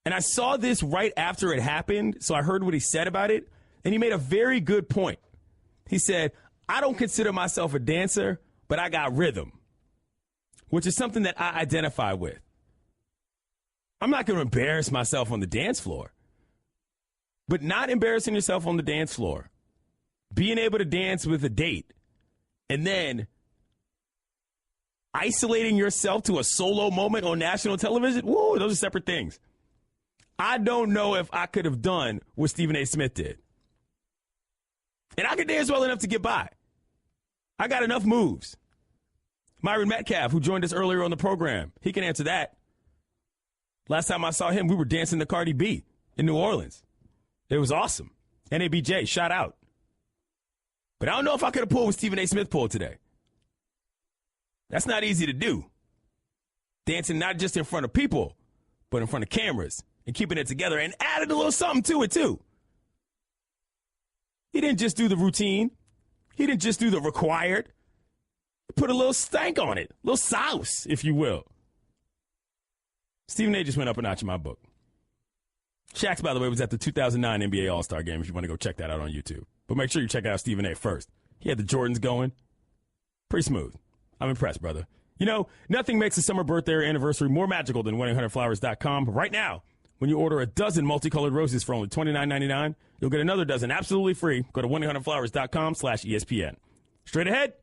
And I saw this right after it happened, so I heard what he said about it. And he made a very good point. He said, I don't consider myself a dancer, but I got rhythm, which is something that I identify with. I'm not going to embarrass myself on the dance floor, but not embarrassing yourself on the dance floor, being able to dance with a date, and then isolating yourself to a solo moment on national television, whoa, those are separate things. I don't know if I could have done what Stephen A. Smith did. And I could dance well enough to get by. I got enough moves. Myron Medcalf, who joined us earlier on the program, he can answer that. Last time I saw him, we were dancing to Cardi B in New Orleans. It was awesome. NABJ, shout out. But I don't know if I could have pulled what Stephen A. Smith pulled today. That's not easy to do. Dancing not just in front of people, but in front of cameras and keeping it together and added a little something to it, too. He didn't just do the routine. He didn't just do the required. He put a little stank on it, a little sauce, if you will. Stephen A. just went up a notch in my book. Shaq's, by the way, was at the 2009 NBA All-Star Game if you want to go check that out on YouTube. But make sure you check out Stephen A. first. He had the Jordans going. Pretty smooth. I'm impressed, brother. You know, nothing makes a summer birthday or anniversary more magical than 1-800-Flowers.com. Right now, when you order a dozen multicolored roses for only $29.99, you'll get another dozen absolutely free. Go to 1-800-Flowers.com/ESPN. Straight ahead,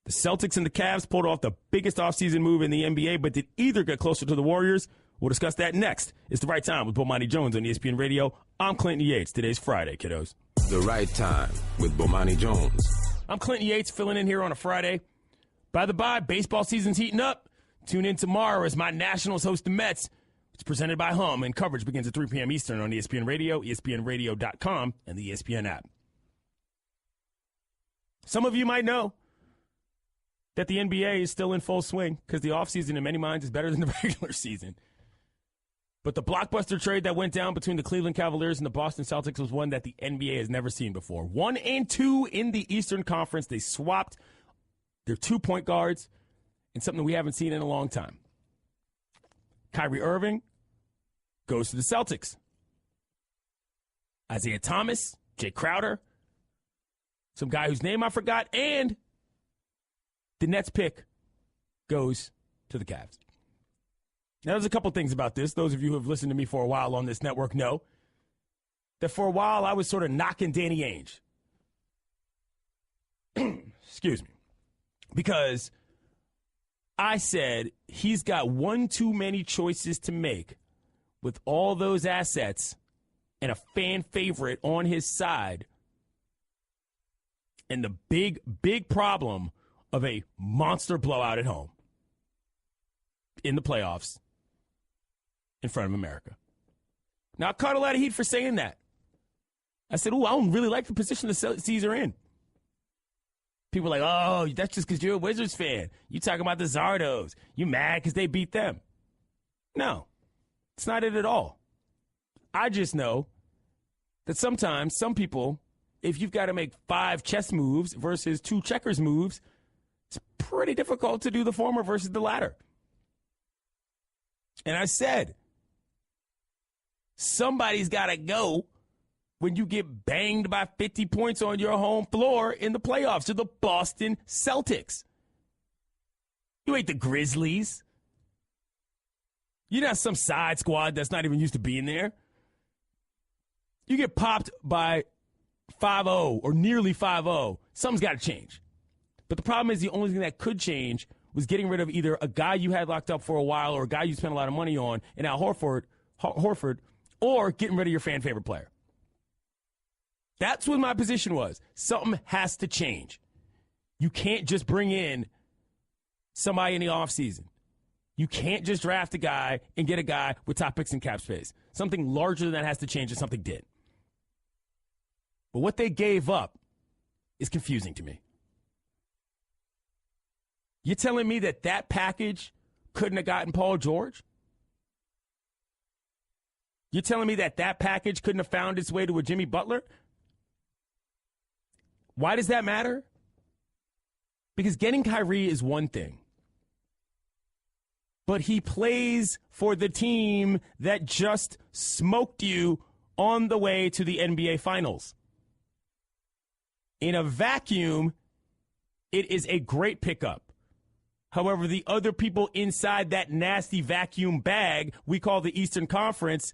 the Celtics and the Cavs pulled off the biggest offseason move in the NBA, but did either get closer to the Warriors? We'll discuss that next. It's The Right Time with Bomani Jones on ESPN Radio. I'm Clinton Yates. Today's Friday, kiddos. The Right Time with Bomani Jones. I'm Clinton Yates, filling in here on a Friday. By the by, baseball season's heating up. Tune in tomorrow as my Nationals host the Mets. It's presented by Hum, and coverage begins at 3 p.m. Eastern on ESPN Radio, ESPNRadio.com, and the ESPN app. Some of you might know that the NBA is still in full swing because the offseason in many minds is better than the regular season. But the blockbuster trade that went down between the Cleveland Cavaliers and the Boston Celtics was one that the NBA has never seen before. 1 and 2 in the Eastern Conference. They swapped their 2-point guards in something we haven't seen in a long time. Kyrie Irving goes to the Celtics. Isaiah Thomas, Jay Crowder, some guy whose name I forgot, and the Nets pick goes to the Cavs. Now, there's a couple things about this. Those of you who have listened to me for a while on this network know that for a while I was sort of knocking Danny Ainge. Excuse me. Because I said he's got one too many choices to make with all those assets and a fan favorite on his side. And the big, big problem of a monster blowout at home in the playoffs in front of America. Now, I caught a lot of heat for saying that. I said, I don't really like the position the Celtics are in. People are like, oh, that's just because you're a Wizards fan. You talking about the Zardos. You mad because they beat them. No, it's not it at all. I just know that sometimes some people, if you've got to make 5 chess moves versus 2 checkers moves, it's pretty difficult to do the former versus the latter. And I said, somebody's got to go when you get banged by 50 points on your home floor in the playoffs to the Boston Celtics. You ain't the Grizzlies. You're not some side squad that's not even used to being there. You get popped by 5-0 or nearly 5-0, something's got to change. But the problem is the only thing that could change was getting rid of either a guy you had locked up for a while or a guy you spent a lot of money on, and Al Horford, or getting rid of your fan favorite player. That's what my position was. Something has to change. You can't just bring in somebody in the offseason. You can't just draft a guy and get a guy with top picks and cap space. Something larger than that has to change, and something did. But what they gave up is confusing to me. You're telling me that that package couldn't have gotten Paul George? You're telling me that that package couldn't have found its way to a Jimmy Butler? Why does that matter? Because getting Kyrie is one thing. But he plays for the team that just smoked you on the way to the NBA Finals. In a vacuum, it is a great pickup. However, the other people inside that nasty vacuum bag we call the Eastern Conference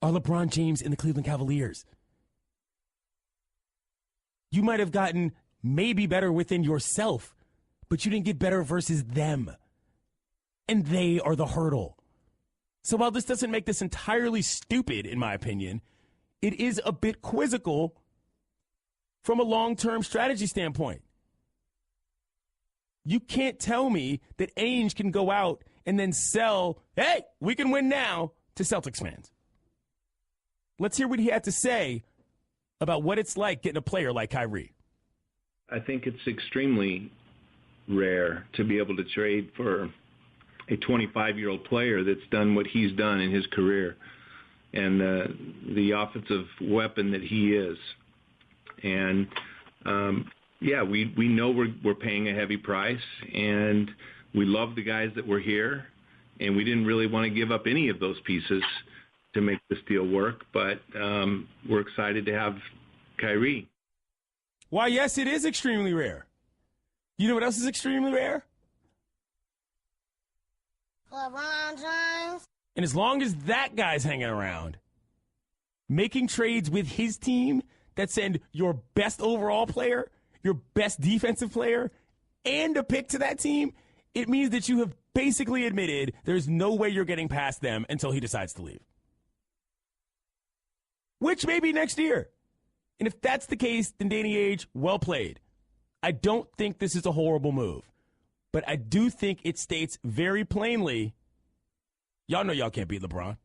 are LeBron James and the Cleveland Cavaliers. You might have gotten maybe better within yourself, but you didn't get better versus them. And they are the hurdle. So while this doesn't make this entirely stupid, in my opinion, it is a bit quizzical from a long-term strategy standpoint. You can't tell me that Ainge can go out and then sell, hey, we can win now, to Celtics fans. Let's hear what he had to say about what it's like getting a player like Kyrie. I think it's extremely rare to be able to trade for a 25-year-old player that's done what he's done in his career and the offensive weapon that he is. And, we know we're paying a heavy price, and we love the guys that were here, and we didn't really want to give up any of those pieces to make this deal work, but we're excited to have Kyrie. Why, yes, it is extremely rare. You know what else is extremely rare? LeBron James. And as long as that guy's hanging around, making trades with his team that send your best overall player, your best defensive player, and a pick to that team, it means that you have basically admitted there's no way you're getting past them until he decides to leave. Which may be next year. And if that's the case, then Danny Ainge, well played. I don't think this is a horrible move. But I do think it states very plainly, y'all know y'all can't beat LeBron.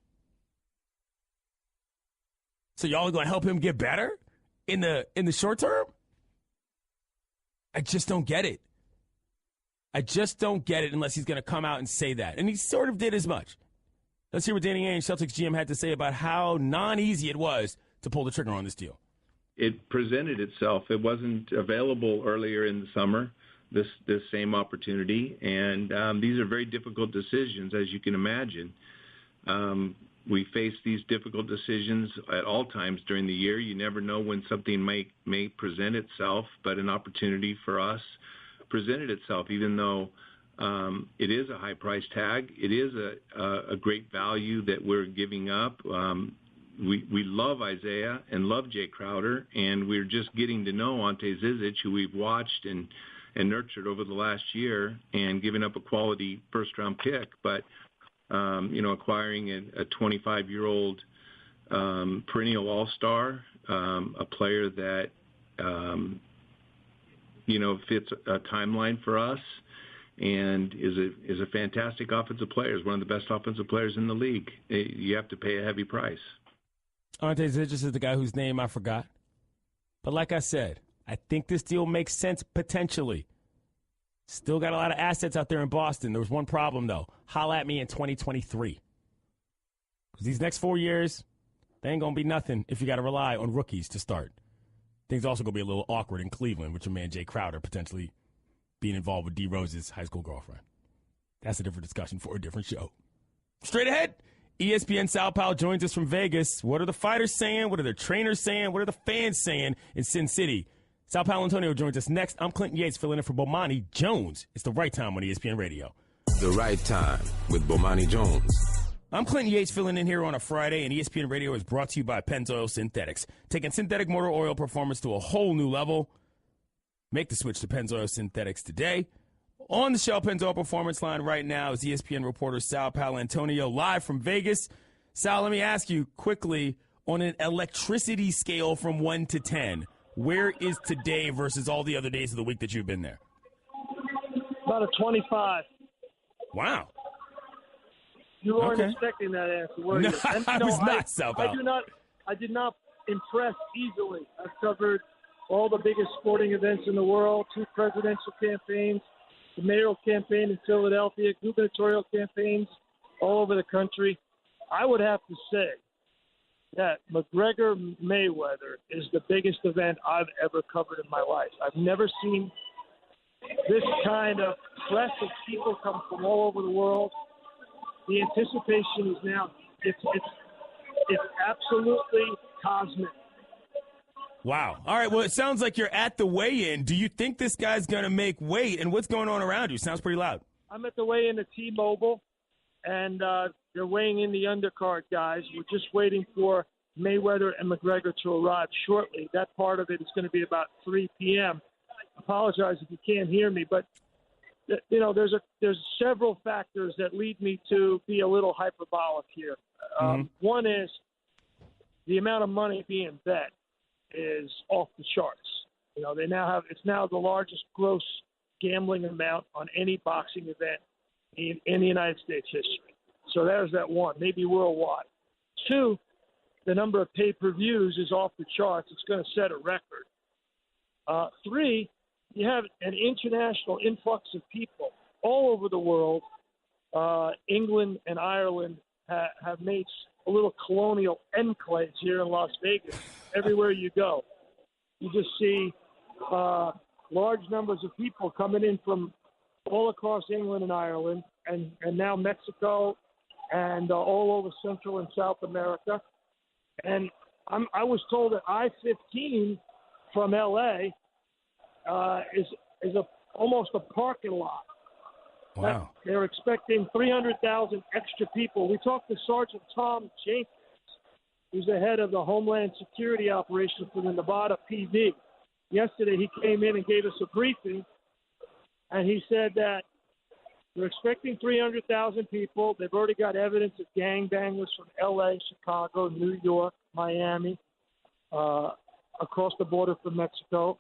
So y'all are going to help him get better in the short term? I just don't get it. I just don't get it unless he's going to come out and say that. And he sort of did as much. Let's hear what Danny Ainge, Celtics GM, had to say about how non-easy it was to pull the trigger on this deal. It presented itself. It wasn't available earlier in the summer, this same opportunity. And these are very difficult decisions, as you can imagine. We face these difficult decisions at all times during the year. You never know when something may present itself, but an opportunity for us presented itself, even though it is a high price tag. It is a great value that we're giving up. We love Isaiah and love Jay Crowder, and we're just getting to know Ante Zizic, who we've watched and nurtured over the last year, and giving up a quality first-round pick. But, acquiring a 25-year-old perennial all-star, a player that, fits a timeline for us and is a fantastic offensive player, is one of the best offensive players in the league. You have to pay a heavy price. Ante Zizic is the guy whose name I forgot. But like I said, I think this deal makes sense potentially. Still got a lot of assets out there in Boston. There was one problem, though. Holla at me in 2023. Because these next 4 years, they ain't going to be nothing if you got to rely on rookies to start. Things also going to be a little awkward in Cleveland with your man Jay Crowder potentially being involved with D. Rose's high school girlfriend. That's a different discussion for a different show. Straight ahead, ESPN Sal Pal joins us from Vegas. What are the fighters saying? What are their trainers saying? What are the fans saying in Sin City? Sal Palantonio joins us next. I'm Clinton Yates filling in for Bomani Jones. It's the right time on ESPN Radio. The right time with Bomani Jones. I'm Clinton Yates filling in here on a Friday, and ESPN Radio is brought to you by Pennzoil Synthetics. Taking synthetic motor oil performance to a whole new level. Make the switch to Pennzoil Synthetics today. On the Shell Pennzoil Performance line right now is ESPN reporter Sal Palantonio live from Vegas. Sal, let me ask you quickly, on an electricity scale from 1 to 10, where is today versus all the other days of the week that you've been there? About a 25. Wow. You weren't expecting that answer, were you? No, I was not, Sal Pal. I did not impress easily. I've covered all the biggest sporting events in the world, 2 presidential campaigns, the mayoral campaign in Philadelphia, gubernatorial campaigns all over the country. I would have to say that McGregor-Mayweather is the biggest event I've ever covered in my life. I've never seen this kind of press of people come from all over the world. The anticipation is now, it's absolutely cosmic. Wow. All right, well, it sounds like you're at the weigh-in. Do you think this guy's going to make weight, and what's going on around you? Sounds pretty loud. I'm at the weigh-in at T-Mobile, and they're weighing in the undercard guys. We're just waiting for Mayweather and McGregor to arrive shortly. That part of it is going to be about 3 p.m. I apologize if you can't hear me, but there's several factors that lead me to be a little hyperbolic here. One is the amount of money being bet is off the charts. They now have, it's now the largest gross gambling amount on any boxing event in the United States history. So there's that one, maybe worldwide. 2, the number of pay-per-views is off the charts. It's going to set a record. 3, you have an international influx of people all over the world. England and Ireland have made a little colonial enclaves here in Las Vegas. Everywhere you go, you just see large numbers of people coming in from all across England and Ireland, and now Mexico, and all over Central and South America. And I was told that I-15 from L.A. is almost a parking lot. Wow. They're expecting 300,000 extra people. We talked to Sergeant Tom Jenkins, who's the head of the Homeland Security Operation for the Nevada PD. Yesterday he came in and gave us a briefing, and he said that they're expecting 300,000 people. They've already got evidence of gangbangers from L.A., Chicago, New York, Miami, across the border from Mexico,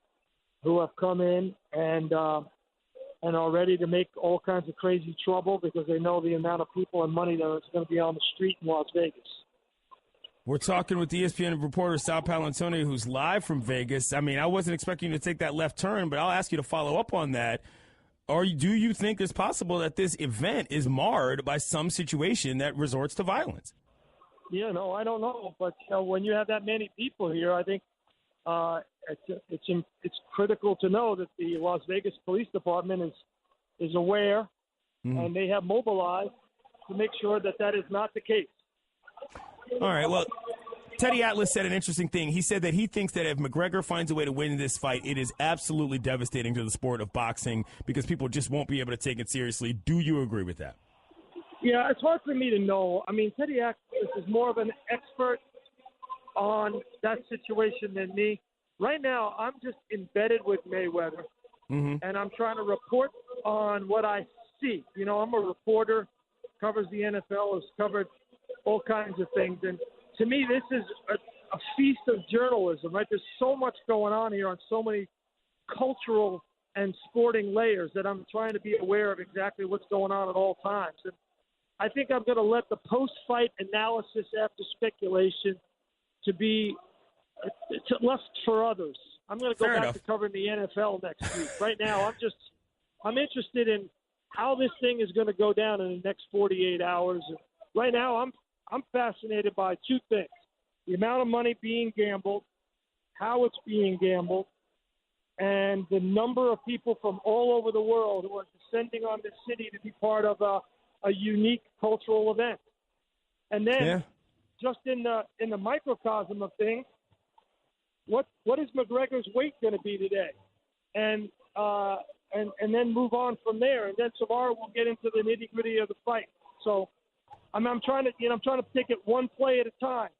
who have come in and are ready to make all kinds of crazy trouble because they know the amount of people and money that is going to be on the street in Las Vegas. We're talking with the ESPN reporter Sal Pal, who's live from Vegas. I mean, I wasn't expecting you to take that left turn, but I'll ask you to follow up on that. Do you think it's possible that this event is marred by some situation that resorts to violence? Yeah, no, I don't know. But when you have that many people here, I think it's critical to know that the Las Vegas Police Department is aware, and they have mobilized to make sure that is not the case. All right, well, Teddy Atlas said an interesting thing. He said that he thinks that if McGregor finds a way to win this fight, it is absolutely devastating to the sport of boxing because people just won't be able to take it seriously. Do you agree with that? Yeah, it's hard for me to know. I mean, Teddy Atlas is more of an expert on that situation than me. Right now, I'm just embedded with Mayweather, and I'm trying to report on what I see. You know, I'm a reporter, covers the NFL, has covered all kinds of things. And to me, this is a feast of journalism, right? There's so much going on here on so many cultural and sporting layers that I'm trying to be aware of exactly what's going on at all times. And I think I'm going to let the post-fight analysis after speculation to be left for others. I'm going to go back to covering the NFL next week. Right now, I'm interested in how this thing is going to go down in the next 48 hours. And right now, I'm fascinated by two things: the amount of money being gambled, how it's being gambled, and the number of people from all over the world who are descending on this city to be part of a unique cultural event. And then, just in the microcosm of things, what is McGregor's weight going to be today? And then move on from there. And then tomorrow we'll get into the nitty-gritty of the fight. So I'm trying to take it one play at a time.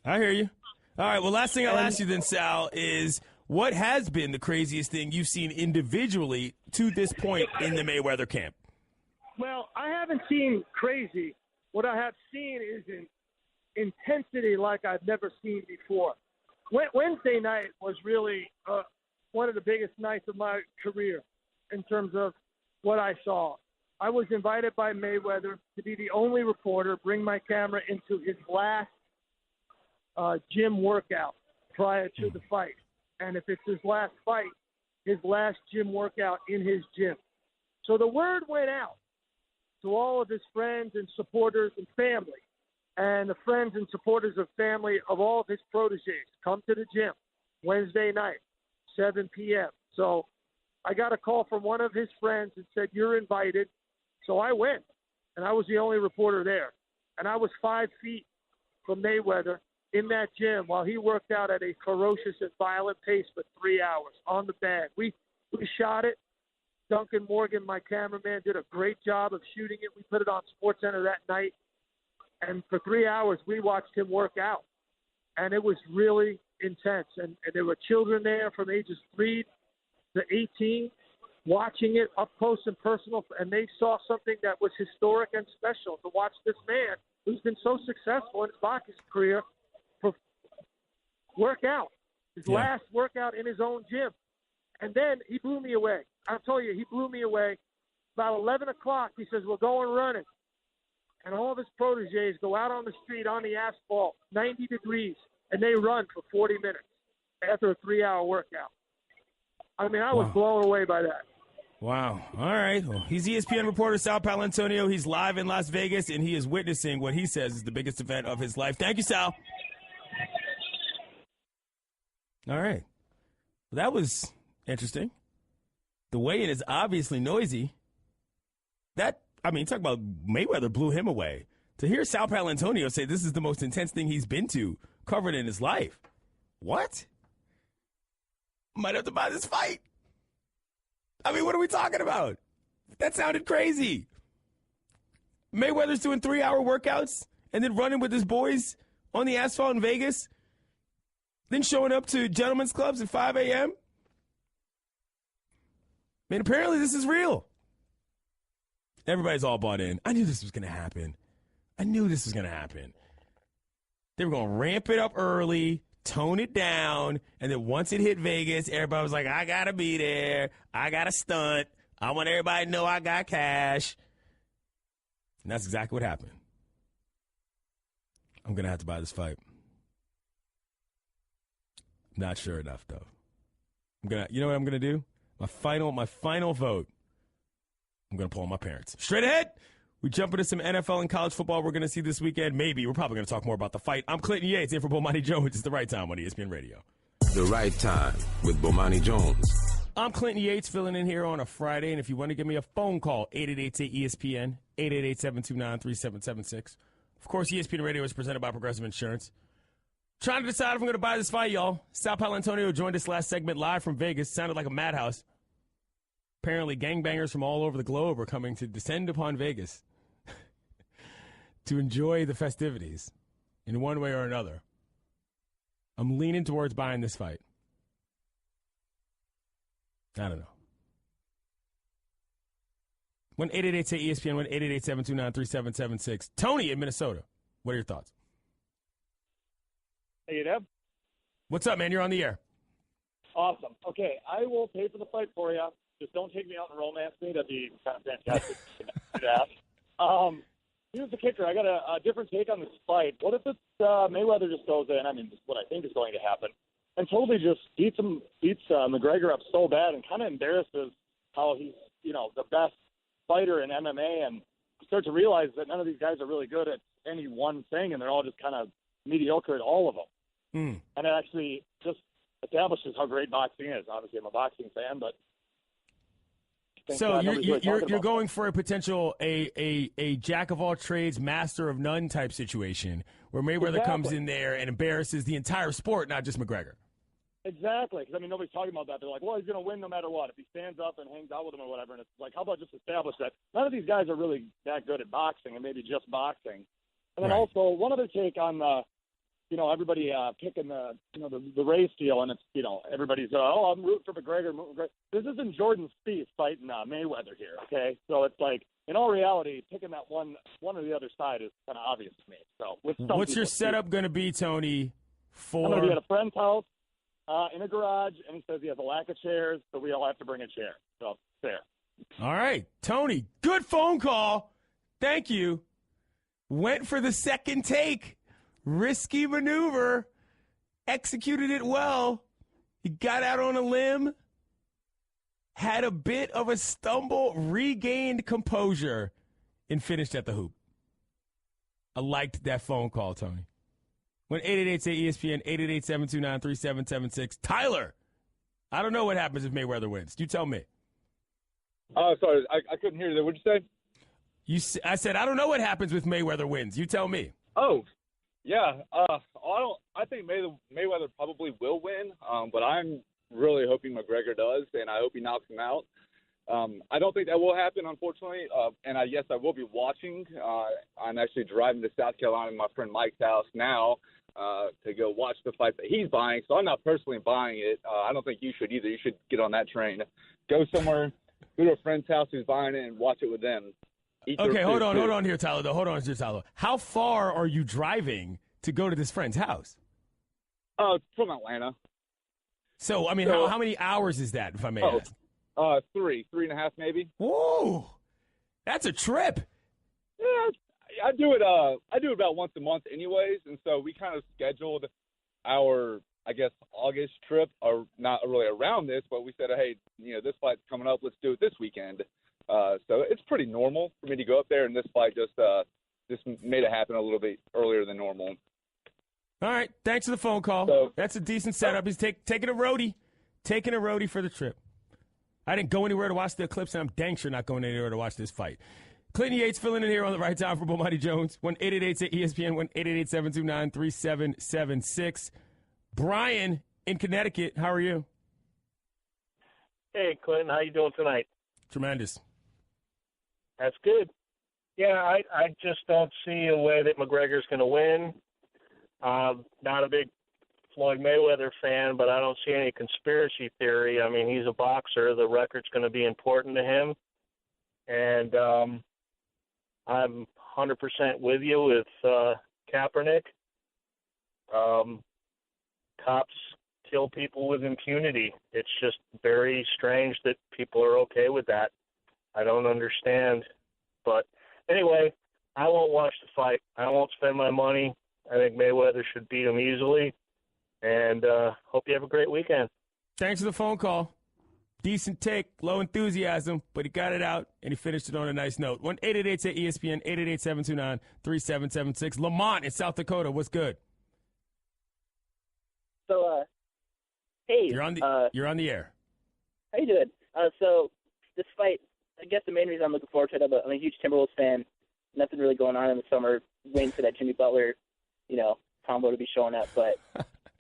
I hear you. All right. Well, last thing I'll ask you then, Sal, is what has been the craziest thing you've seen individually to this point in the Mayweather camp? Well, I haven't seen crazy. What I have seen is an intensity like I've never seen before. Wednesday night was really one of the biggest nights of my career in terms of what I saw. I was invited by Mayweather to be the only reporter, bring my camera into his last gym workout prior to the fight. And if it's his last fight, his last gym workout in his gym. So the word went out to all of his friends and supporters and family, and the friends and supporters of family of all of his proteges. Come to the gym Wednesday night, 7 p.m. So I got a call from one of his friends and said, "You're invited." So I went, and I was the only reporter there. And I was 5 feet from Mayweather in that gym while he worked out at a ferocious and violent pace for 3 hours on the bag. We shot it. Duncan Morgan, my cameraman, did a great job of shooting it. We put it on SportsCenter that night. And for 3 hours, we watched him work out. And it was really intense. And there were children there from ages 3 to 18 watching it up close and personal. And they saw something that was historic and special to watch this man who's been so successful in his boxing career work out. His last workout in his own gym. And then he blew me away. I'll tell you, he blew me away. About 11 o'clock, he says, "We're going running." and all of his proteges go out on the street on the asphalt, 90 degrees, and they run for 40 minutes after a 3-hour workout. I mean, I was blown away by that. Wow. All right. Well, he's ESPN reporter Sal Pal. He's live in Las Vegas, and he is witnessing what he says is the biggest event of his life. Thank you, Sal. All right. Well, that was interesting. The weigh-in is obviously noisy. Talk about Mayweather blew him away. To hear Sal Palantonio say this is the most intense thing he's been to, covered in his life. What? Might have to buy this fight. I mean, what are we talking about? That sounded crazy. Mayweather's doing 3-hour workouts and then running with his boys on the asphalt in Vegas, then showing up to gentlemen's clubs at 5 a.m. Man, apparently this is real. Everybody's all bought in. I knew this was going to happen. They were going to ramp it up early, tone it down, and then once it hit Vegas, everybody was like, I got to be there. I got to stunt. I want everybody to know I got cash. And that's exactly what happened. I'm going to have to buy this fight. Not sure enough, though. You know what I'm going to do? My final vote. I'm going to pull on my parents. Straight ahead, we jump into some NFL and college football we're going to see this weekend. Maybe. We're probably going to talk more about the fight. I'm Clinton Yates, in for Bomani Jones. It's The Right Time on ESPN Radio. The Right Time with Bomani Jones. I'm Clinton Yates, filling in here on a Friday. And if you want to give me a phone call, 888-ESPN, 888-729-3776. Of course, ESPN Radio is presented by Progressive Insurance. Trying to decide if I'm going to buy this fight, y'all. Sal Palantonio joined us last segment live from Vegas. Sounded like a madhouse. Apparently, gangbangers from all over the globe are coming to descend upon Vegas to enjoy the festivities in one way or another. I'm leaning towards buying this fight. I don't know. 1-888-ESPN, 1-888-729-3776. Tony in Minnesota. What are your thoughts? Hey, Deb. What's up, man? You're on the air. Awesome. Okay, I will pay for the fight for you. Just don't take me out and romance me. That'd be kind of fantastic. Here's the kicker. I got a different take on this fight. What if it's Mayweather just goes in? I mean, this is what I think is going to happen, and totally just beats McGregor up so bad and kind of embarrasses how he's the best fighter in MMA, and start to realize that none of these guys are really good at any one thing, and they're all just kind of mediocre at all of them. And it actually just establishes how great boxing is. Obviously, I'm a boxing fan, but so you're going for a potential a jack of all trades, master of none type situation where Mayweather comes in there and embarrasses the entire sport, not just McGregor. Exactly, because nobody's talking about that. They're like, well, he's going to win no matter what if he stands up and hangs out with him or whatever. And it's like, how about just establish that none of these guys are really that good at boxing, and maybe just boxing. And then also one other take on everybody picking the race deal, and it's everybody's I'm rooting for McGregor. This isn't Jordan Spieth fighting Mayweather here, okay? So it's like in all reality, picking that one or the other side is kind of obvious to me. So what's your setup going to be, Tony? I'm going to be at a friend's house in a garage, and he says he has a lack of chairs, so we all have to bring a chair. So fair. All right, Tony. Good phone call. Thank you. Went for the second take. Risky maneuver. Executed it well. He got out on a limb. Had a bit of a stumble. Regained composure. And finished at the hoop. I liked that phone call, Tony. 1-888-ESPN, 888-729-3776. Tyler, I don't know what happens if Mayweather wins. You tell me. Sorry, I couldn't hear you there. What'd you say? I said, I don't know what happens if Mayweather wins. You tell me. Oh, yeah. I think Mayweather probably will win, but I'm really hoping McGregor does, and I hope he knocks him out. I don't think that will happen, unfortunately, and yes, I will be watching. I'm actually driving to South Carolina to my friend Mike's house now to go watch the fight that he's buying, so I'm not personally buying it. I don't think you should either. You should get on that train. Go somewhere, go to a friend's house who's buying it, and watch it with them. Okay, hold on here, Tyler. Hold on here, Tyler. How far are you driving to go to this friend's house? From Atlanta. So, I mean, how many hours is that, if I may ask? 3.5 maybe. Whoa, that's a trip. Yeah, I do it. I do it about once a month, anyways, and so we kind of scheduled our, I guess, August trip, or not really around this, but we said, hey, this flight's coming up. Let's do it this weekend. So it's pretty normal for me to go up there, and this flight just made it happen a little bit earlier than normal. All right. Thanks for the phone call. So, that's a decent setup. He's taking a roadie. Taking a roadie for the trip. I didn't go anywhere to watch the Eclipse, and I'm dang sure not going anywhere to watch this fight. Clinton Yates filling in here on the right time for Bomani Jones. 1-888-ESPN, 1-888-729-3776. Brian in Connecticut, how are you? Hey, Clinton, how you doing tonight? Tremendous. That's good. Yeah, I just don't see a way that McGregor's going to win. Not a big Floyd Mayweather fan, but I don't see any conspiracy theory. I mean, he's a boxer. The record's going to be important to him. And I'm 100% with you with Kaepernick. Cops kill people with impunity. It's just very strange that people are okay with that. I don't understand. But anyway, I won't watch the fight. I won't spend my money. I think Mayweather should beat him easily. And hope you have a great weekend. Thanks for the phone call. Decent take, low enthusiasm, but he got it out, and he finished it on a nice note. 1-888-ESPN, 888-729-3776. Lamont in South Dakota, what's good? So, hey. You're on the air. How you doing? So, this fight, I guess the main reason I'm looking forward to it, I'm a huge Timberwolves fan. Nothing really going on in the summer. Waiting for that Jimmy Butler, combo to be showing up. But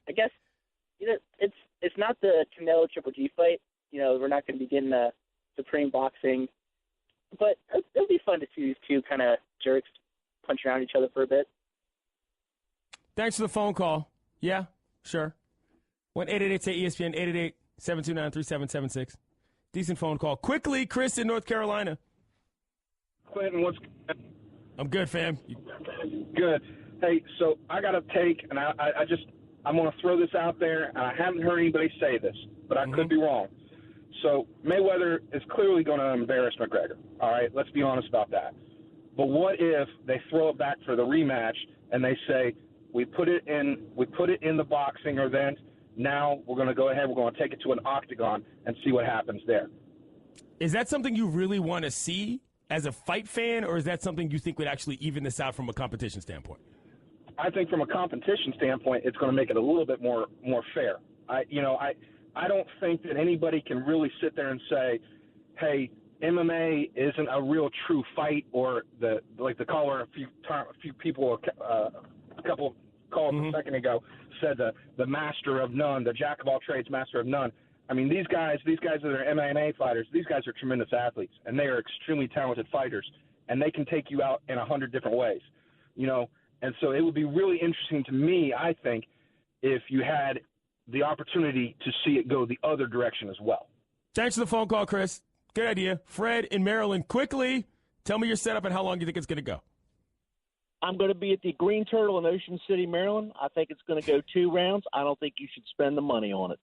I guess it's not the Canelo Triple G fight. We're not going to be getting supreme boxing. But it'll be fun to see these two kind of jerks punch around each other for a bit. Thanks for the phone call. Yeah, sure. 1-888-ESPN, 888-729-3776. Decent phone call. Quickly, Chris in North Carolina. Clinton, what's good? I'm good, fam. Good. Hey, so I got a take, and I'm going to throw this out there, and I haven't heard anybody say this, but I could be wrong. So Mayweather is clearly going to embarrass McGregor. All right, let's be honest about that. But what if they throw it back for the rematch and they say we put it in the boxing event. Now we're going to go ahead. We're going to take it to an octagon and see what happens there. Is that something you really want to see as a fight fan, or is that something you think would actually even this out from a competition standpoint? I think from a competition standpoint, it's going to make it a little bit more fair. I don't think that anybody can really sit there and say, hey, MMA isn't a real true fight, or the caller a couple calls a second ago said the master of none, the jack of all trades, master of none. I mean, these guys that are MMA fighters, these guys are tremendous athletes, and they are extremely talented fighters, and they can take you out in 100 different ways, And so it would be really interesting to me, I think, if you had the opportunity to see it go the other direction as well. Thanks for the phone call, Chris. Good idea. Fred in Maryland, quickly, tell me your setup and how long you think it's going to go. I'm going to be at the Green Turtle in Ocean City, Maryland. I think it's going to go 2 rounds. I don't think you should spend the money on it.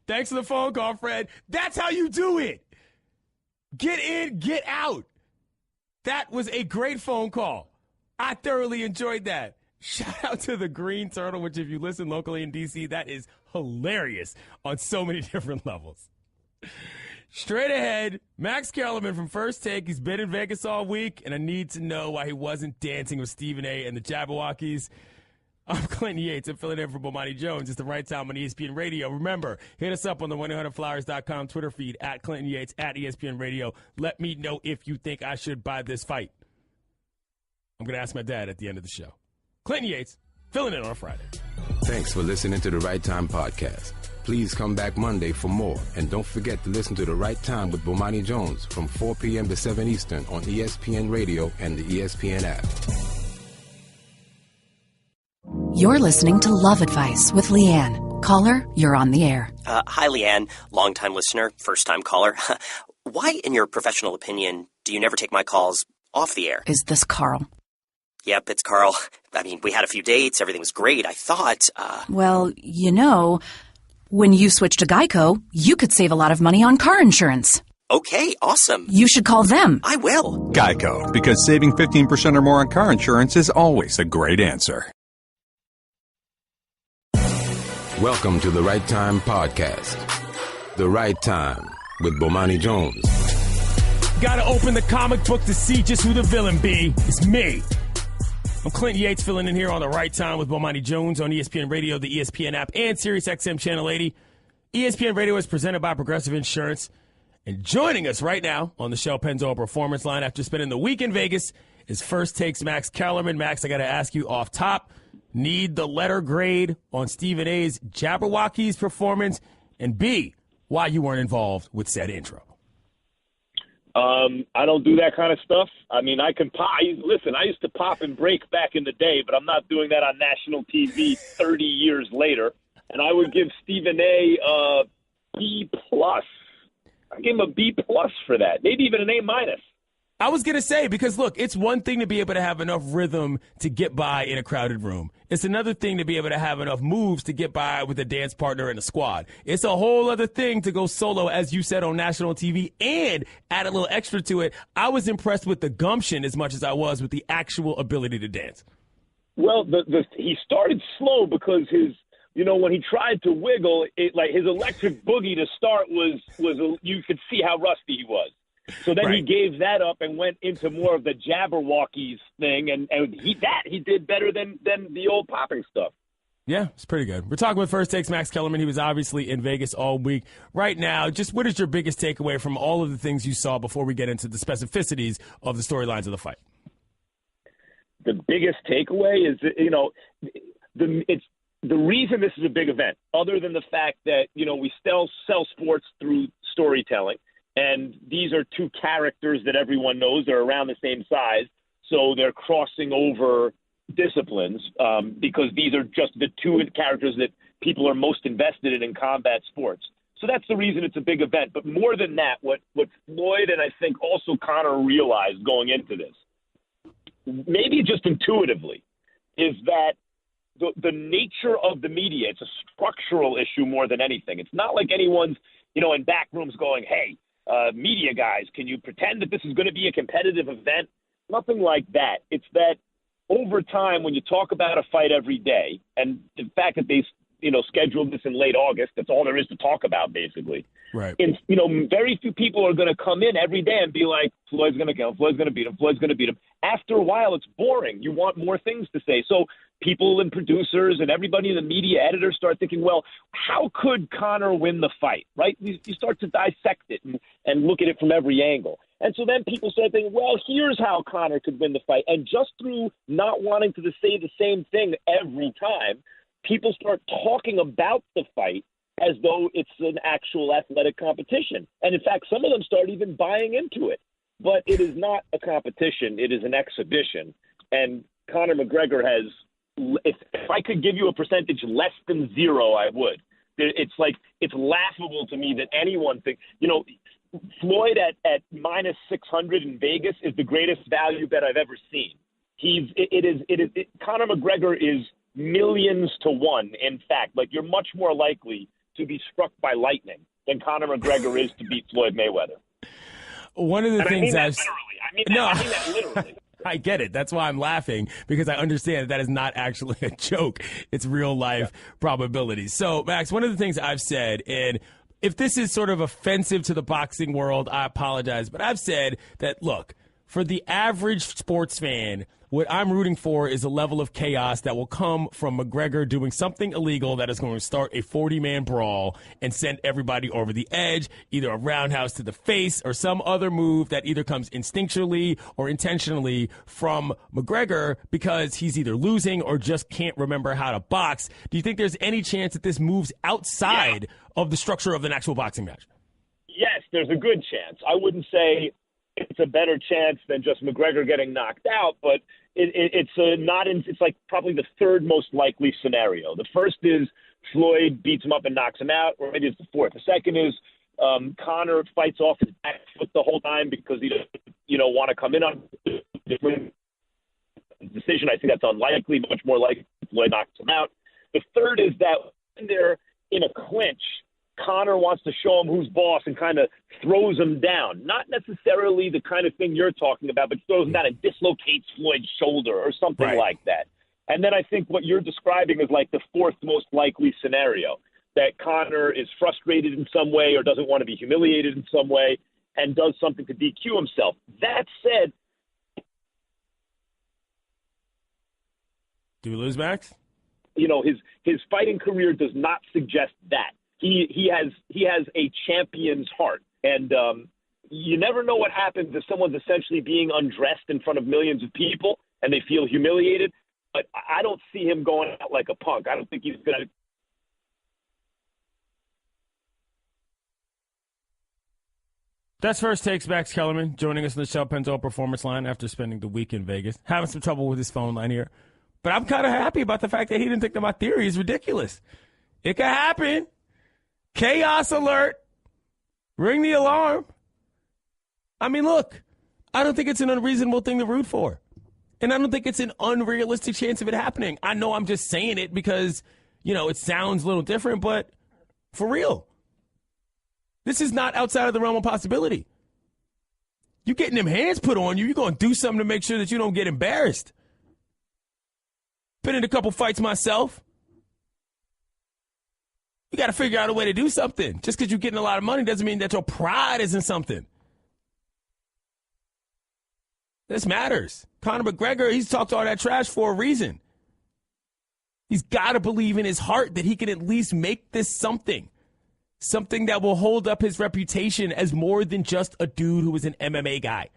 Thanks for the phone call, Fred. That's how you do it. Get in, get out. That was a great phone call. I thoroughly enjoyed that. Shout out to the Green Turtle, which if you listen locally in D.C., that is hilarious on so many different levels. Straight ahead, Max Kellerman from First Take. He's been in Vegas all week, and I need to know why he wasn't dancing with Stephen A. and the Jabberwockies. I'm Clinton Yates. I'm filling in for Bomani Jones. It's the right time on ESPN Radio. Remember, hit us up on the 1-800-Flowers.com Twitter feed, at Clinton Yates, at ESPN Radio. Let me know if you think I should buy this fight. I'm going to ask my dad at the end of the show. Clinton Yates, filling in on a Friday. Thanks for listening to the Right Time Podcast. Please come back Monday for more. And don't forget to listen to The Right Time with Bomani Jones from 4 p.m. to 7 Eastern on ESPN Radio and the ESPN app. You're listening to Love Advice with Leanne. Caller, you're on the air. Hi, Leanne. Longtime listener, first-time caller. Why, in your professional opinion, do you never take my calls off the air? Is this Carl? Yep, it's Carl. I mean, we had a few dates. Everything was great. I thought, Well, when you switch to Geico, you could save a lot of money on car insurance. Okay, awesome. You should call them. I will. Geico, because saving 15% or more on car insurance is always a great answer. Welcome to the Right Time Podcast. The Right Time with Bomani Jones. Gotta open the comic book to see just who the villain be. It's me. I'm Clint Yates filling in here on The Right Time with Bomani Jones on ESPN Radio, the ESPN app, and SiriusXM Channel 80. ESPN Radio is presented by Progressive Insurance. And joining us right now on the Shell Pennzoil Performance Line after spending the week in Vegas is First Takes Max Kellerman. Max, I got to ask you off top, need the letter grade on Stephen A's Jabberwocky's performance? And B, why you weren't involved with said intro? I don't do that kind of stuff. I mean, I can pop. Listen, I used to pop and break back in the day, but I'm not doing that on national TV 30 years later. And I would give Stephen A B+. I gave him a B+ for that, maybe even an A-. I was going to say, because, look, it's one thing to be able to have enough rhythm to get by in a crowded room. It's another thing to be able to have enough moves to get by with a dance partner in a squad. It's a whole other thing to go solo, as you said, on national TV and add a little extra to it. I was impressed with the gumption as much as I was with the actual ability to dance. Well, he started slow because when he tried to wiggle, his electric boogie to start was you could see how rusty he was. So then He gave that up and went into more of the Jabberwockies thing, and he did better than the old popping stuff. Yeah, it's pretty good. We're talking with First Takes Max Kellerman. He was obviously in Vegas all week. Right now, just what is your biggest takeaway from all of the things you saw before we get into the specificities of the storylines of the fight? The biggest takeaway is the reason this is a big event, other than the fact that, we still sell sports through storytelling, and these are two characters that everyone knows. They're around the same size, so they're crossing over disciplines because these are just the two characters that people are most invested in combat sports. So that's the reason it's a big event. But more than that, what Floyd and I think also Conor realized going into this, maybe just intuitively, is that the nature of the media, it's a structural issue more than anything. It's not like anyone's, in back rooms going, hey, media guys, can you pretend that this is going to be a competitive event? Nothing like that. It's that over time, when you talk about a fight every day, and the fact that they, scheduled this in late August, that's all there is to talk about, basically. Right. And, very few people are going to come in every day and be like, Floyd's going to kill him, Floyd's going to beat him, Floyd's going to beat him. After a while, it's boring. You want more things to say. So people and producers and everybody in the media, editors start thinking, well, how could Conor win the fight, right? You start to dissect it and look at it from every angle. And so then people start thinking, well, here's how Conor could win the fight. And just through not wanting to say the same thing every time, people start talking about the fight as though it's an actual athletic competition. And in fact, some of them start even buying into it. But it is not a competition. It is an exhibition. And Conor McGregor has, if I could give you a percentage less than 0, I would. It's laughable to me that anyone thinks, Floyd at minus 600 in Vegas is the greatest value bet I've ever seen. Conor McGregor is millions to 1. In fact, you're much more likely to be struck by lightning than Conor McGregor is to beat Floyd Mayweather. One of the things I mean that literally. I get it. That's why I'm laughing, because I understand that is not actually a joke. It's real life probabilities. So, Max, one of the things I've said, and if this is sort of offensive to the boxing world, I apologize. But I've said that, look, for the average sports fan, what I'm rooting for is a level of chaos that will come from McGregor doing something illegal that is going to start a 40-man brawl and send everybody over the edge, either a roundhouse to the face or some other move that either comes instinctually or intentionally from McGregor because he's either losing or just can't remember how to box. Do you think there's any chance that this moves outside of the structure of an actual boxing match? Yes, there's a good chance. I wouldn't say it's a better chance than just McGregor getting knocked out, but it's like probably the third most likely scenario. The first is Floyd beats him up and knocks him out, or maybe it's the fourth. The second is Conor fights off his back foot the whole time because he doesn't, want to come in on different decision. I think that's unlikely. Much more likely Floyd knocks him out. The third is that when they're in a clinch, Conor wants to show him who's boss and kind of throws him down. Not necessarily the kind of thing you're talking about, but throws him down and dislocates Floyd's shoulder or something like that. And then I think what you're describing is like the fourth most likely scenario, that Conor is frustrated in some way or doesn't want to be humiliated in some way and does something to DQ himself. That said, do we lose Max? You know, his fighting career does not suggest that. He has a champion's heart, and you never know what happens if someone's essentially being undressed in front of millions of people and they feel humiliated. But I don't see him going out like a punk. I don't think he's going to. That's First Takes. Max Kellerman joining us on the Shell Penzo Performance Line after spending the week in Vegas. Having some trouble with his phone line here. But I'm kind of happy about the fact that he didn't think that my theory is ridiculous. It could happen. Chaos alert. Ring the alarm. I mean, look, I don't think it's an unreasonable thing to root for. And I don't think it's an unrealistic chance of it happening. I know I'm just saying it because, you know, it sounds a little different, but for real. This is not outside of the realm of possibility. You getting them hands put on you, you're going to do something to make sure that you don't get embarrassed. Been in a couple fights myself. You got to figure out a way to do something. Just because you're getting a lot of money doesn't mean that your pride isn't something. This matters. Conor McGregor, he's talked all that trash for a reason. He's got to believe in his heart that he can at least make this something. Something that will hold up his reputation as more than just a dude who is an MMA guy.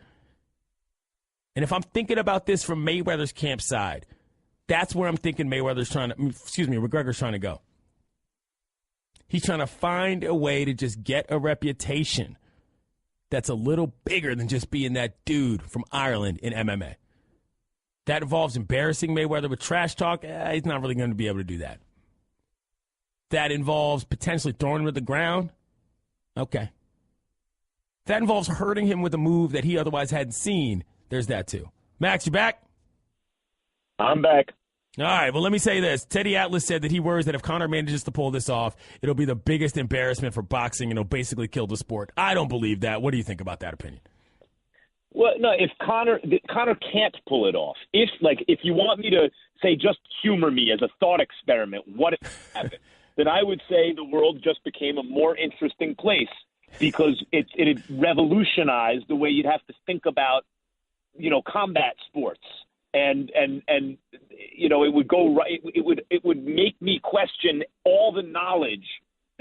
And if I'm thinking about this from Mayweather's camp side, that's where I'm thinking McGregor's trying to go. He's trying to find a way to just get a reputation that's a little bigger than just being that dude from Ireland in MMA. That involves embarrassing Mayweather with trash talk. He's not really going to be able to do that. That involves potentially throwing him to the ground. Okay. That involves hurting him with a move that he otherwise hadn't seen. There's that too. Max, you back? I'm back. All right, well, let me say this. Teddy Atlas said that he worries that if Conor manages to pull this off, it'll be the biggest embarrassment for boxing and it'll basically kill the sport. I don't believe that. What do you think about that opinion? Well, no, if Conor can't pull it off. If you want me to say, just humor me as a thought experiment, what if it happened? Then I would say the world just became a more interesting place because it revolutionized the way you'd have to think about, you know, combat sports. And you know, it would go right. It would make me question all the knowledge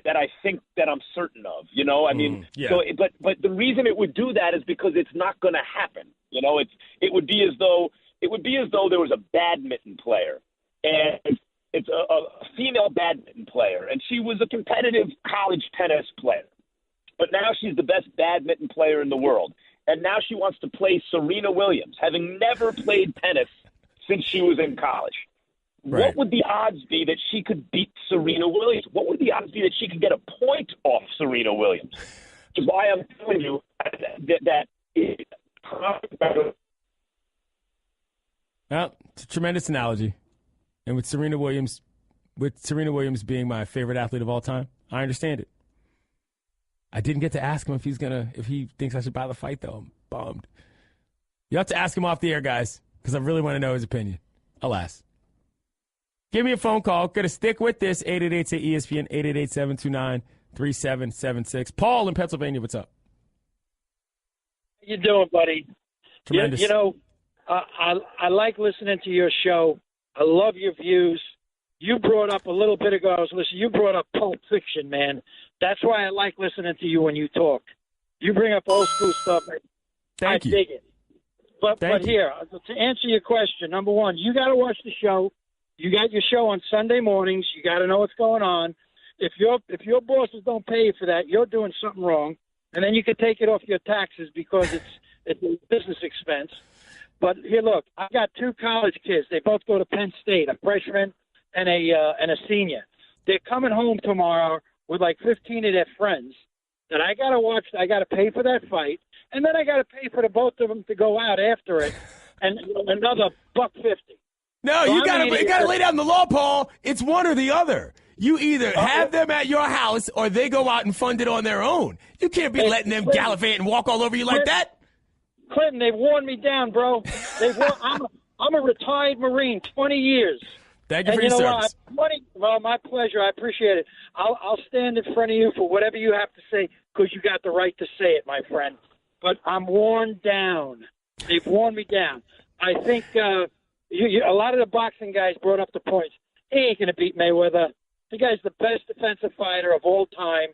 that I think that I'm certain of. You know, I mean, So, but the reason it would do that is because it's not going to happen. You know, it would be as though there was a badminton player, and it's a female badminton player, and she was a competitive college tennis player, but now she's the best badminton player in the world. And now she wants to play Serena Williams, having never played tennis since she was in college. Right. What would the odds be that she could beat Serena Williams? What would the odds be that she could get a point off Serena Williams? Which is why I'm telling you that well, it's a tremendous analogy. And with Serena Williams being my favorite athlete of all time, I understand it. I didn't get to ask him if he thinks I should buy the fight, though. I'm bummed. You have to ask him off the air, guys, because I really want to know his opinion. Alas. Give me a phone call. Going to stick with this. 888-ESPN, 888-729-3776. Paul in Pennsylvania, what's up? How you doing, buddy? Tremendous. You know, I like listening to your show. I love your views. You brought up a little bit ago, I was listening, you brought up Pulp Fiction, man. That's why I like listening to you when you talk. You bring up old school stuff. I dig it. But here, to answer your question, number one, you got to watch the show. You got your show on Sunday mornings. You got to know what's going on. If your bosses don't pay you for that, you're doing something wrong. And then you can take it off your taxes because it's a business expense. But here, look, I got two college kids. They both go to Penn State, a freshman and a senior. They're coming home tomorrow with like 15 of their friends that I got to watch. I got to pay for that fight. And then I got to pay for the both of them to go out after it and another $150. No, So you got to lay down the law, Paul. It's one or the other. You either have them at your house or they go out and fund it on their own. You can't be letting them gallivant and walk all over you like that. Clinton, they've worn me down, bro. I'm a retired Marine, 20 years. Thank you for your service. Well, my pleasure. I appreciate it. I'll stand in front of you for whatever you have to say because you got the right to say it, my friend. But I'm worn down. They've worn me down. I think a lot of the boxing guys brought up the points. He ain't going to beat Mayweather. The guy's the best defensive fighter of all time,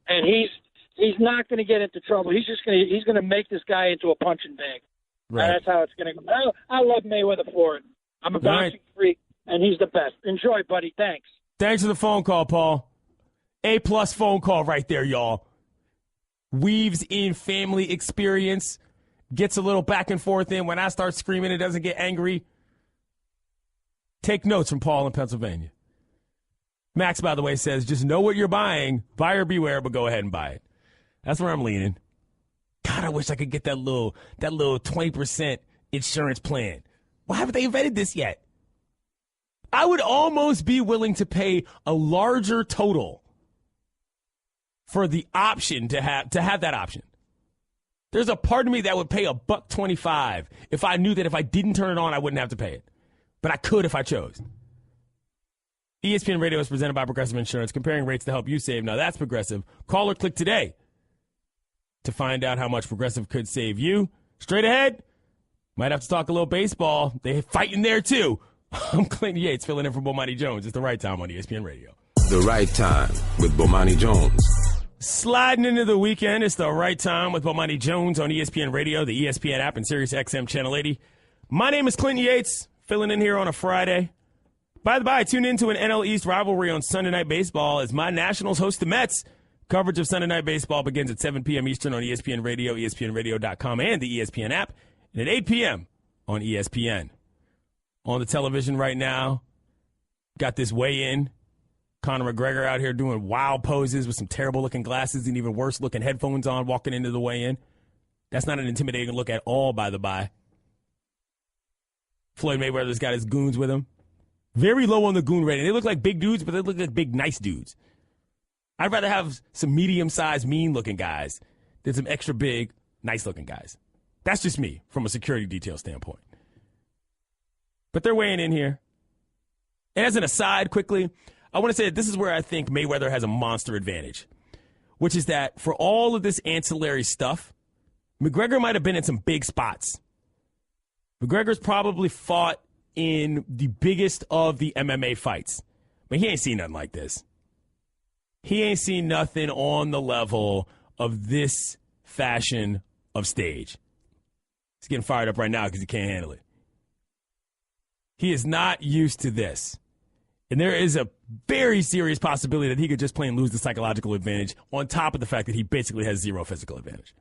and he's not going to get into trouble. He's going to make this guy into a punching bag. Right. That's how it's going to go. I love Mayweather for it. I'm a boxing freak, and he's the best. Enjoy, buddy. Thanks. Thanks for the phone call, Paul. A-plus phone call right there, y'all. Weaves in family experience. Gets a little back and forth in. When I start screaming, it doesn't get angry. Take notes from Paul in Pennsylvania. Max, by the way, says, just know what you're buying. Buyer beware, but go ahead and buy it. That's where I'm leaning. God, I wish I could get that little 20% insurance plan. Why haven't they invented this yet? I would almost be willing to pay a larger total for the option to have that option. There's a part of me that would pay $125 if I knew that if I didn't turn it on, I wouldn't have to pay it. But I could if I chose. ESPN Radio is presented by Progressive Insurance, comparing rates to help you save. Now that's Progressive. Call or click today to find out how much Progressive could save you. Straight ahead, might have to talk a little baseball. They're fighting there, too. I'm Clinton Yates, filling in for Bomani Jones. It's the right time on ESPN Radio. The right time with Bomani Jones. Sliding into the weekend, it's the right time with Bomani Jones on ESPN Radio, the ESPN app, and Sirius XM Channel 80. My name is Clinton Yates, filling in here on a Friday. By the by, tune in to an NL East rivalry on Sunday Night Baseball as my Nationals host the Mets. Coverage of Sunday Night Baseball begins at 7 p.m. Eastern on ESPN Radio, ESPNRadio.com, and the ESPN app, and at 8 p.m. on ESPN. On the television right now, got this weigh-in. Conor McGregor out here doing wild poses with some terrible-looking glasses and even worse-looking headphones on walking into the weigh-in. That's not an intimidating look at all, by the by. Floyd Mayweather's got his goons with him. Very low on the goon rating. They look like big dudes, but they look like big, nice dudes. I'd rather have some medium-sized, mean-looking guys than some extra big, nice-looking guys. That's just me from a security detail standpoint. But they're weighing in here. And as an aside, quickly, I want to say that this is where I think Mayweather has a monster advantage, which is that for all of this ancillary stuff, McGregor might have been in some big spots. McGregor's probably fought in the biggest of the MMA fights. But he ain't seen nothing like this. He ain't seen nothing on the level of this fashion of stage. He's getting fired up right now because he can't handle it. He is not used to this. And there is a very serious possibility that he could just plain lose the psychological advantage on top of the fact that he basically has zero physical advantage.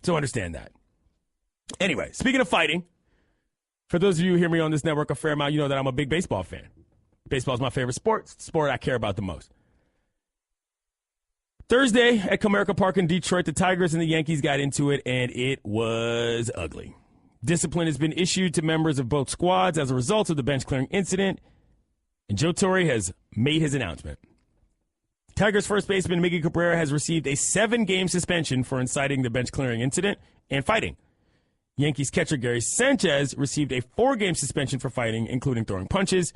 So understand that. Anyway, speaking of fighting, for those of you who hear me on this network a fair amount, you know that I'm a big baseball fan. Baseball is my favorite sport. It's the sport I care about the most. Thursday at Comerica Park in Detroit, the Tigers and the Yankees got into it, and it was ugly. Discipline has been issued to members of both squads as a result of the bench clearing incident, and Joe Torre has made his announcement. Tigers first baseman Miggy Cabrera has received a 7-game suspension for inciting the bench clearing incident and fighting. Yankees catcher Gary Sanchez received a 4-game suspension for fighting, including throwing punches.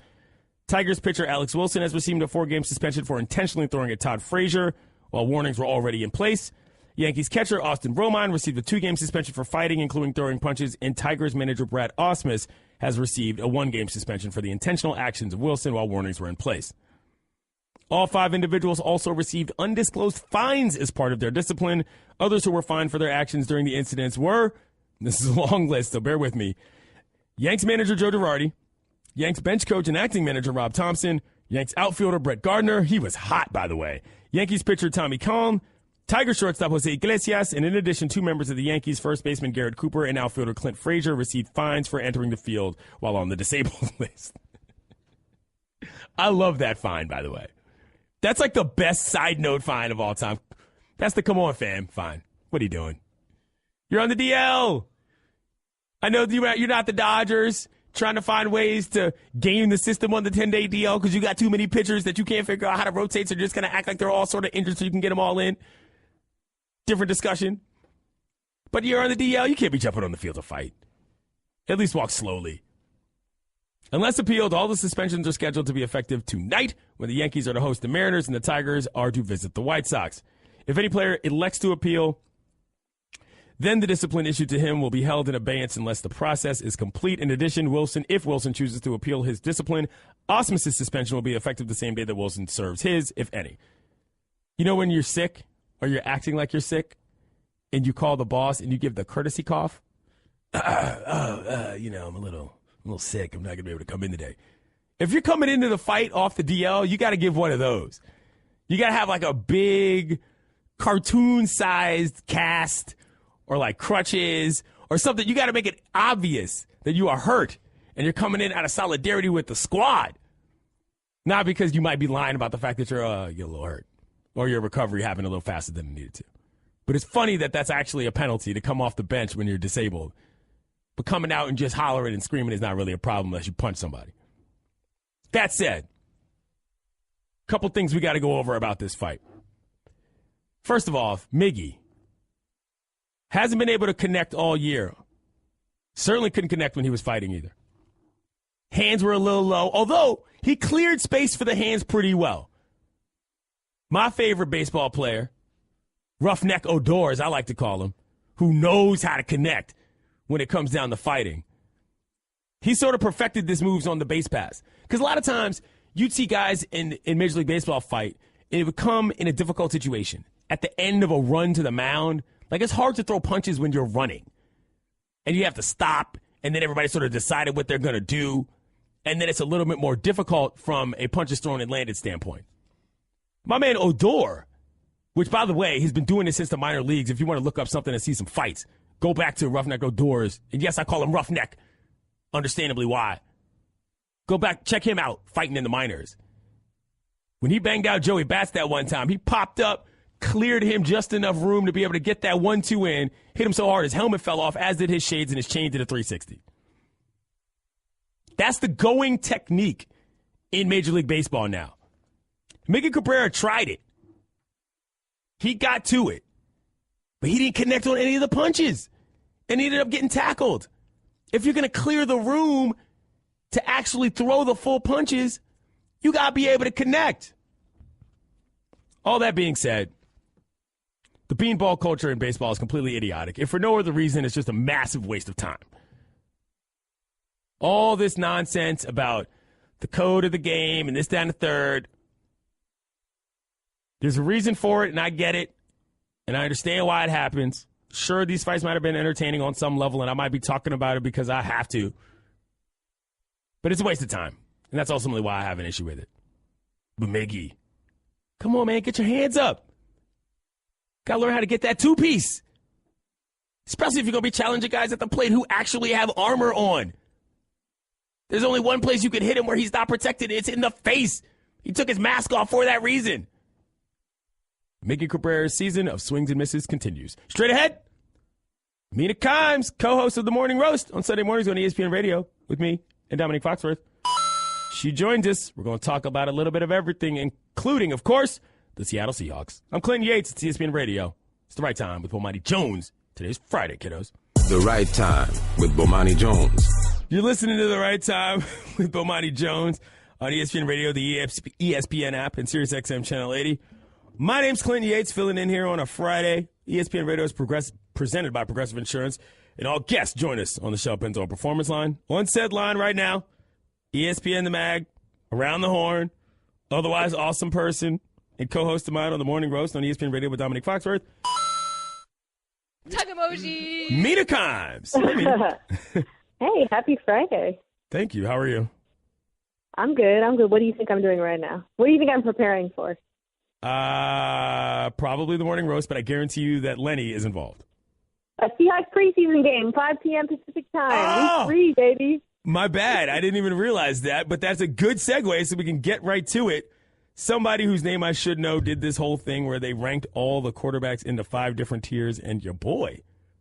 Tigers pitcher Alex Wilson has received a 4-game suspension for intentionally throwing at Todd Frazier, while warnings were already in place. Yankees catcher Austin Romine received a 2-game suspension for fighting, including throwing punches, and Tigers manager Brad Ausmus has received a 1-game suspension for the intentional actions of Wilson while warnings were in place. All 5 individuals also received undisclosed fines as part of their discipline. Others who were fined for their actions during the incidents were, this is a long list, so bear with me, Yanks manager Joe Girardi, Yanks bench coach and acting manager Rob Thompson, Yanks outfielder Brett Gardner, he was hot, by the way, Yankees pitcher Tommy Kahn, Tiger shortstop Jose Iglesias, and in addition, 2 members of the Yankees first baseman Garrett Cooper and outfielder Clint Frazier received fines for entering the field while on the disabled list. I love that fine, by the way. That's like the best side note fine of all time. That's the come on, fam fine. What are you doing? You're on the DL. I know you're not the Dodgers. trying to find ways to game the system on the 10-day DL because you got too many pitchers that you can't figure out how to rotate, so you're just going to act like they're all sort of injured so you can get them all in. Different discussion. But you're on the DL, you can't be jumping on the field to fight. At least walk slowly. Unless appealed, all the suspensions are scheduled to be effective tonight when the Yankees are to host the Mariners and the Tigers are to visit the White Sox. If any player elects to appeal, then the discipline issued to him will be held in abeyance unless the process is complete. In addition, if Wilson chooses to appeal his discipline, Ausmus's suspension will be effective the same day that Wilson serves his, if any. You know when you're sick or you're acting like you're sick and you call the boss and you give the courtesy cough? I'm a little sick. I'm not going to be able to come in today. If you're coming into the fight off the DL, you got to give one of those. You got to have like a big cartoon-sized cast or like crutches or something. You got to make it obvious that you are hurt and you're coming in out of solidarity with the squad. Not because you might be lying about the fact that you're a little hurt or your recovery happened a little faster than it needed to. But it's funny that that's actually a penalty to come off the bench when you're disabled. But coming out and just hollering and screaming is not really a problem unless you punch somebody. That said, a couple things we got to go over about this fight. First of all, Miggy hasn't been able to connect all year. Certainly couldn't connect when he was fighting either. Hands were a little low, although he cleared space for the hands pretty well. My favorite baseball player, Roughneck Odor, as I like to call him, who knows how to connect when it comes down to fighting. He sort of perfected this moves on the base pass. Because a lot of times you'd see guys in Major League Baseball fight, and it would come in a difficult situation. At the end of a run to the mound, like it's hard to throw punches when you're running. And you have to stop, and then everybody sort of decided what they're going to do. And then it's a little bit more difficult from a punches thrown and landed standpoint. My man Odor, which, by the way, he's been doing this since the minor leagues. If you want to look up something and see some fights, go back to Roughneck Odor's. And yes, I call him Roughneck. Understandably why. Go back, check him out, fighting in the minors. When he banged out Joey Bats that one time, he popped up, cleared him just enough room to be able to get that 1-2 in, hit him so hard his helmet fell off, as did his shades, and his chain did a 360. That's the going technique in Major League Baseball now. Miggy Cabrera tried it. He got to it. But he didn't connect on any of the punches. And he ended up getting tackled. If you're going to clear the room to actually throw the full punches, you got to be able to connect. All that being said, the beanball culture in baseball is completely idiotic. If for no other reason, it's just a massive waste of time. All this nonsense about the code of the game and this, that, and the third. There's a reason for it, and I get it. And I understand why it happens. Sure, these fights might have been entertaining on some level, and I might be talking about it because I have to. But it's a waste of time. And that's ultimately why I have an issue with it. But Miggy, come on, man, get your hands up. Got to learn how to get that two-piece. Especially if you're going to be challenging guys at the plate who actually have armor on. There's only one place you can hit him where he's not protected. It's in the face. He took his mask off for that reason. Miggy Cabrera's season of swings and misses continues. Straight ahead, Mina Kimes, co-host of The Morning Roast on Sunday mornings on ESPN Radio with me and Dominique Foxworth. She joins us. We're going to talk about a little bit of everything, including, of course, the Seattle Seahawks. I'm Clinton Yates at ESPN Radio. It's The Right Time with Bomani Jones. Today's Friday, kiddos. The Right Time with Bomani Jones. You're listening to The Right Time with Bomani Jones on ESPN Radio, the ESPN app, and SiriusXM Channel 80. My name's Clinton Yates, filling in here on a Friday. ESPN Radio is presented by Progressive Insurance, and all guests join us on the Shell Pennzoil Performance Line. On said line right now, ESPN The Mag, Around the Horn, otherwise awesome person, and co-host of mine on The Morning Roast on ESPN Radio with Dominique Foxworth. Tug emoji. Mina Kimes. Hey, Mina. Hey, happy Friday. Thank you. How are you? I'm good. What do you think I'm doing right now? What do you think I'm preparing for? Probably The Morning Roast, but I guarantee you that Lenny is involved. A Seahawks preseason game, 5 p.m. Pacific time. Week 3, baby. My bad. I didn't even realize that, but that's a good segue so we can get right to it. Somebody whose name I should know did this whole thing where they ranked all the quarterbacks into 5 different tiers, and your boy,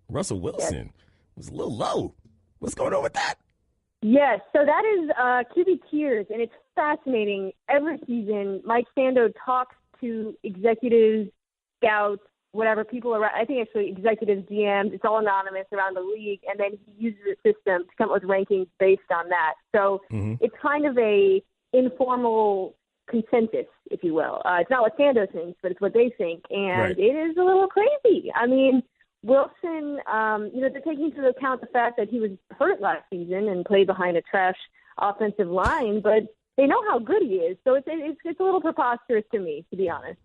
Russell Wilson, was a little low. What's going on with that? Yes, so that is QB tiers, and it's fascinating. Every season, Mike Sando talks to executives, scouts, whatever people around. I think actually executives, GMs. It's all anonymous around the league, and then he uses a system to come up with rankings based on that. So it's kind of a informal consensus, if you will. It's not what Sando thinks, but it's what they think, and it is a little crazy. I mean, Wilson, they're taking into account the fact that he was hurt last season and played behind a trash offensive line, but they know how good he is. So it's a little preposterous to me, to be honest.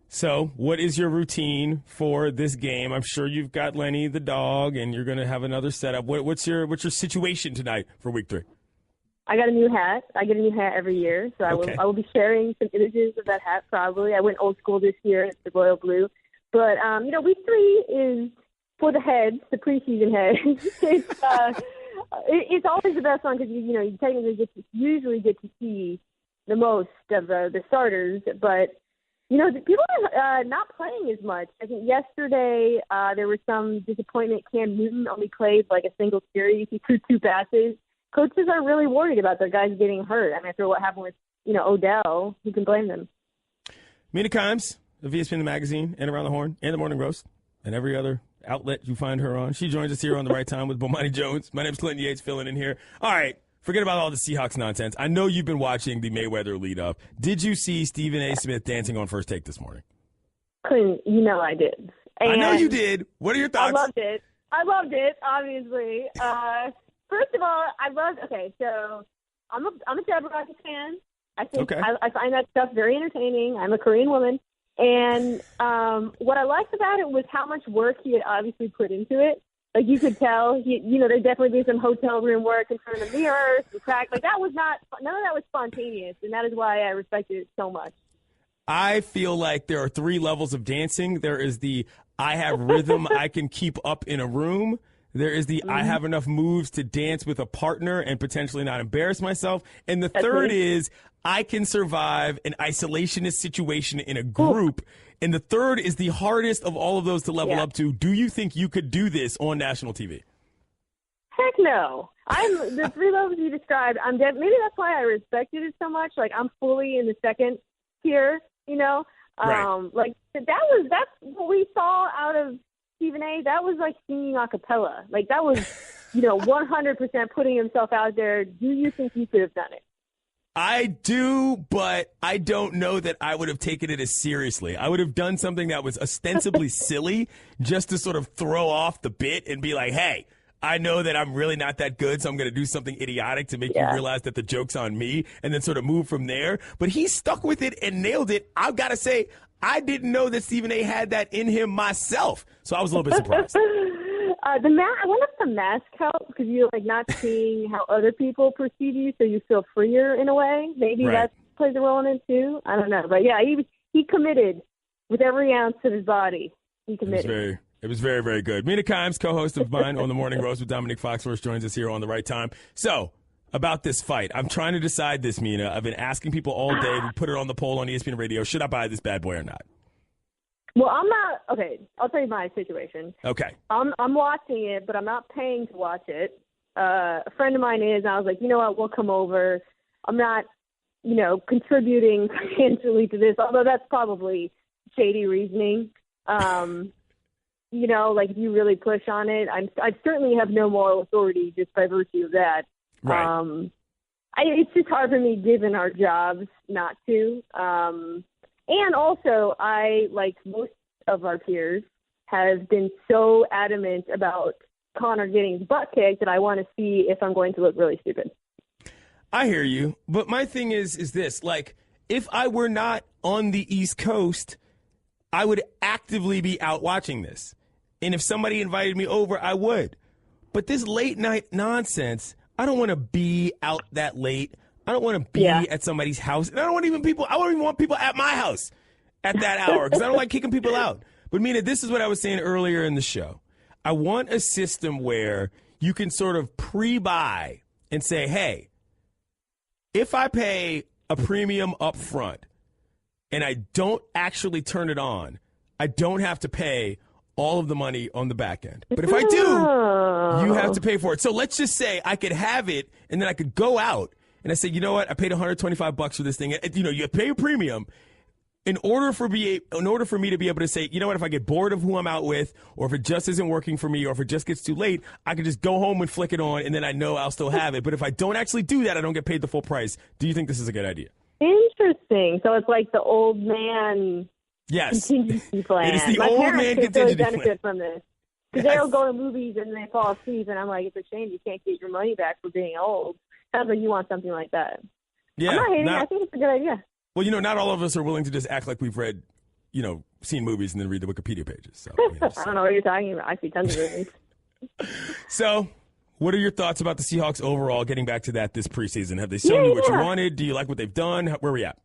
So what is your routine for this game? I'm sure you've got Lenny the dog, and you're going to have another setup. What's your situation tonight for week 3? I got a new hat. I get a new hat every year, so I will be sharing some images of that hat probably. I went old school this year. It's the royal blue. But, week 3 is for the heads, the preseason heads. It's always the best one because, you technically usually get to see the most of the starters. But, people are not playing as much. I think yesterday there was some disappointment. Cam Newton only played like a single series. He threw 2 passes. Coaches are really worried about their guys getting hurt. I mean, after what happened with, Odell, who can blame them? Mina Kimes of ESPN the Magazine and Around the Horn and the Morning Roast and every other outlet you find her on. She joins us here on The Right Time with Bomani Jones. My name's Clinton Yates, filling in here. All right, forget about all the Seahawks nonsense. I know you've been watching the Mayweather lead-up. Did you see Stephen A. Smith dancing on First Take this morning? Clinton, I did. And I know you did. What are your thoughts? I loved it, obviously. First of all, so I'm a Deborah Rocket fan. I think I find that stuff very entertaining. I'm a Korean woman. And what I liked about it was how much work he had obviously put into it. Like, you could tell, there'd definitely be some hotel room work in front of the mirror, some crack. Like, none of that was spontaneous, and that is why I respected it so much. I feel like there are 3 levels of dancing. There is the I have rhythm I can keep up in a room. There is the I have enough moves to dance with a partner and potentially not embarrass myself. And the third is I can survive an isolationist situation in a group. And the third is the hardest of all of those to level up to. Do you think you could do this on national TV? Heck no. I'm the 3 levels you described. Maybe that's why I respected it so much. Like, I'm fully in the second tier, Like, that's what we saw out of Stephen A. That was like singing a cappella. Like, that was, 100% putting himself out there. Do you think you could have done it? I do, but I don't know that I would have taken it as seriously. I would have done something that was ostensibly silly just to sort of throw off the bit and be like, hey, I know that I'm really not that good, so I'm going to do something idiotic to make you realize that the joke's on me, and then sort of move from there. But he stuck with it and nailed it. I've got to say, I didn't know that Stephen A. had that in him myself, so I was a little bit surprised. I wonder if the mask helps because you're like not seeing how other people perceive you, so you feel freer in a way. Maybe that plays a role in it too. I don't know, but yeah, he committed with every ounce of his body. He committed. It was very, very good. Mina Kimes, co-host of mine on the Morning Roast with Dominic Foxworth, joins us here on The Right Time. So, about this fight, I'm trying to decide this, Mina. I've been asking people all day. We put it on the poll on ESPN Radio. Should I buy this bad boy or not? Well, I'm not. Okay, I'll tell you my situation. Okay. I'm watching it, but I'm not paying to watch it. A friend of mine is, and I was like, you know what, we'll come over. I'm not, contributing financially to this, although that's probably shady reasoning. Like if you really push on it, I certainly have no moral authority just by virtue of that. Right. It's just hard for me, given our jobs, not to. And also, I, like most of our peers, have been so adamant about Conor getting his butt kicked that I want to see if I'm going to look really stupid. I hear you, but my thing is this, like, if I were not on the East Coast, I would actively be out watching this. And if somebody invited me over, I would. But this late night nonsense, I don't want to be out that late. I don't want to be at somebody's house. And I don't even want people at my house at that hour because I don't like kicking people out. But, Mina, this is what I was saying earlier in the show. I want a system where you can sort of pre-buy and say, hey, if I pay a premium up front and I don't actually turn it on, I don't have to pay all of the money on the back end. But if I do, you have to pay for it. So let's just say I could have it, and then I could go out, and I say, you know what? I paid $125 for this thing. You know, you pay a premium. In order for me to be able to say, you know what, if I get bored of who I'm out with, or if it just isn't working for me, or if it just gets too late, I can just go home and flick it on, and then I know I'll still have it. But if I don't actually do that, I don't get paid the full price. Do you think this is a good idea? Interesting. So it's like the old man contingency plan. It is the My old parents man could contingency really benefit plan. from this. Because they'll go to movies and they fall asleep, and I'm like, it's a shame you can't get your money back for being old. Sounds like you want something like that. Yeah, I'm not hating it. I think it's a good idea. Well, you know, not all of us are willing to just act like we've read, you know, seen movies and then read the Wikipedia pages. So, I don't know what you're talking about. I see tons of movies. So, what are your thoughts about the Seahawks overall, getting back to that this preseason? Have they shown you what you wanted? Do you like what they've done? Where are we at?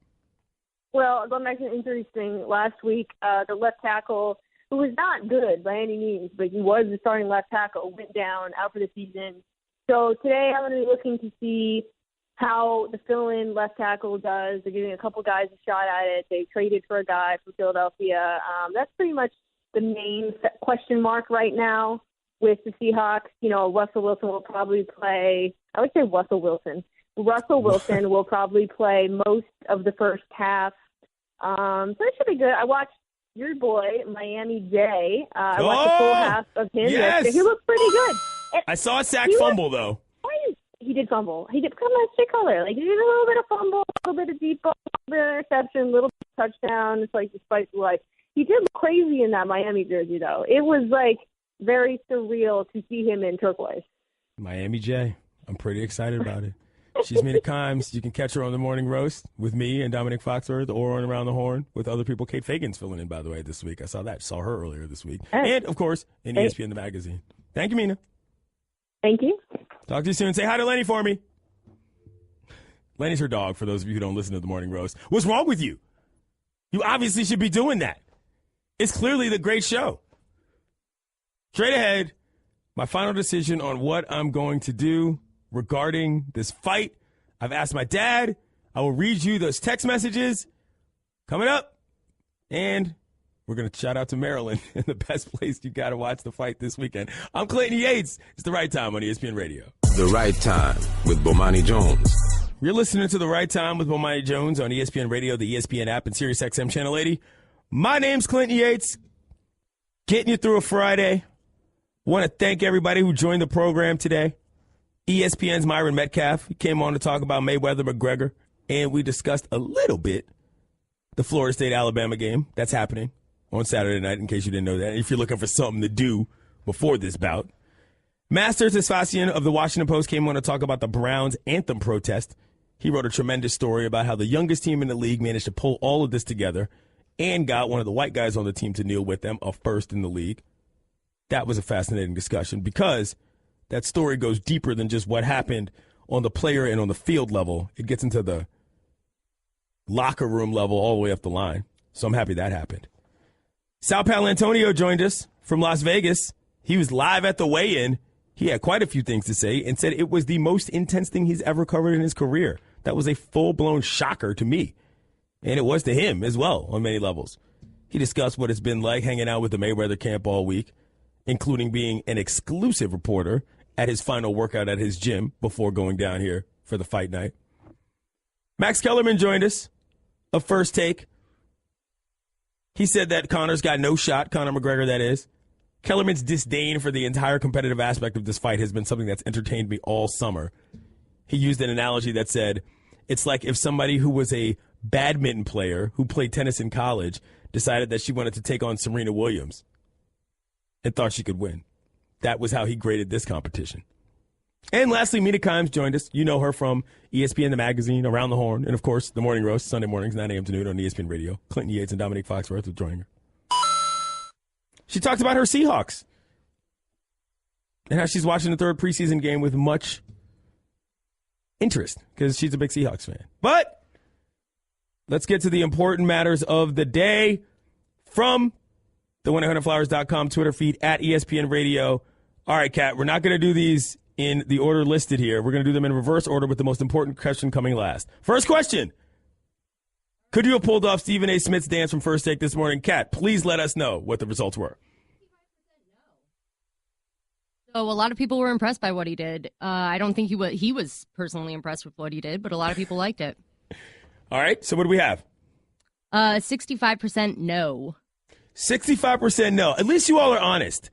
Well, going back to the injury thing, last week, the left tackle, who was not good by any means, but he was the starting left tackle, went down, out for the season. So today I'm going to be looking to see how the fill-in left tackle does. They're giving a couple guys a shot at it. They traded for a guy from Philadelphia. That's pretty much the main question mark right now with the Seahawks. You know, Russell Wilson will probably play. I would say Russell Wilson. Russell Wilson will probably play most of the first half. So it should be good. I watched your boy, Miami J. I watched the full half of him yesterday. He looked pretty good. I saw a sack fumble, though. He did fumble. He did come on stick color. Like, he did a little bit of fumble, a little bit of deep ball, a little bit of interception, a little bit of touchdown. It's like the spice of life. He did look crazy in that Miami jersey, though. It was, like, very surreal to see him in turquoise. Miami J. I'm pretty excited about it. She's Mina Kimes. You can catch her on the Morning Roast with me and Dominic Foxworth, or on Around the Horn with other people. Kate Fagan's filling in, by the way, this week. I saw that. Saw her earlier this week. And, of course, in ESPN the magazine. Thank you, Mina. Thank you. Talk to you soon. Say hi to Lenny for me. Lenny's her dog, for those of you who don't listen to the Morning Roast. What's wrong with you? You obviously should be doing that. It's clearly the great show. Straight ahead, my final decision on what I'm going to do regarding this fight. I've asked my dad. I will read you those text messages coming up. And we're going to shout out to Maryland in the best place you got to watch the fight this weekend. I'm Clayton Yates. It's The Right Time on ESPN Radio. The Right Time with Bomani Jones. You're listening to The Right Time with Bomani Jones on ESPN Radio, the ESPN app, and SiriusXM Channel 80. My name's Clinton Yates. Getting you through a Friday. Want to thank everybody who joined the program today. ESPN's Myron Medcalf. He came on to talk about Mayweather McGregor, and we discussed a little bit the Florida State-Alabama game that's happening on Saturday night, in case you didn't know that, if you're looking for something to do before this bout. Master Tesfatsion of the Washington Post came on to talk about the Browns' anthem protest. He wrote a tremendous story about how the youngest team in the league managed to pull all of this together and got one of the white guys on the team to kneel with them, a first in the league. That was a fascinating discussion because that story goes deeper than just what happened on the player and on the field level. It gets into the locker room level all the way up the line. So I'm happy that happened. Sal Pal Antonio joined us from Las Vegas. He was live at the weigh-in. He had quite a few things to say and said it was the most intense thing he's ever covered in his career. That was a full-blown shocker to me. And it was to him as well on many levels. He discussed what it's been like hanging out with the Mayweather camp all week, including being an exclusive reporter at his final workout at his gym before going down here for the fight night. Max Kellerman joined us of First Take. He said that Conor's got no shot, Conor McGregor, that is. Kellerman's disdain for the entire competitive aspect of this fight has been something that's entertained me all summer. He used an analogy that said, it's like if somebody who was a badminton player who played tennis in college decided that she wanted to take on Serena Williams and thought she could win. That was how he graded this competition. And lastly, Mina Kimes joined us. You know her from ESPN, the magazine, Around the Horn, and, of course, The Morning Roast, Sunday mornings, 9 a.m. to noon on ESPN Radio. Clinton Yates and Dominic Foxworth are joining her. She talked about her Seahawks and how she's watching the third preseason game with much interest because she's a big Seahawks fan. But let's get to the important matters of the day from the 1-800-Flowers.com Twitter feed at ESPN Radio. All right, Kat, we're not going to do these in the order listed here. We're going to do them in reverse order with the most important question coming last. First question. Could you have pulled off Stephen A. Smith's dance from First Take this morning? Kat, please let us know what the results were. So a lot of people were impressed by what he did. I don't think he was personally impressed with what he did, but a lot of people liked it. All right, so what do we have? 65% no. 65% no. At least you all are honest.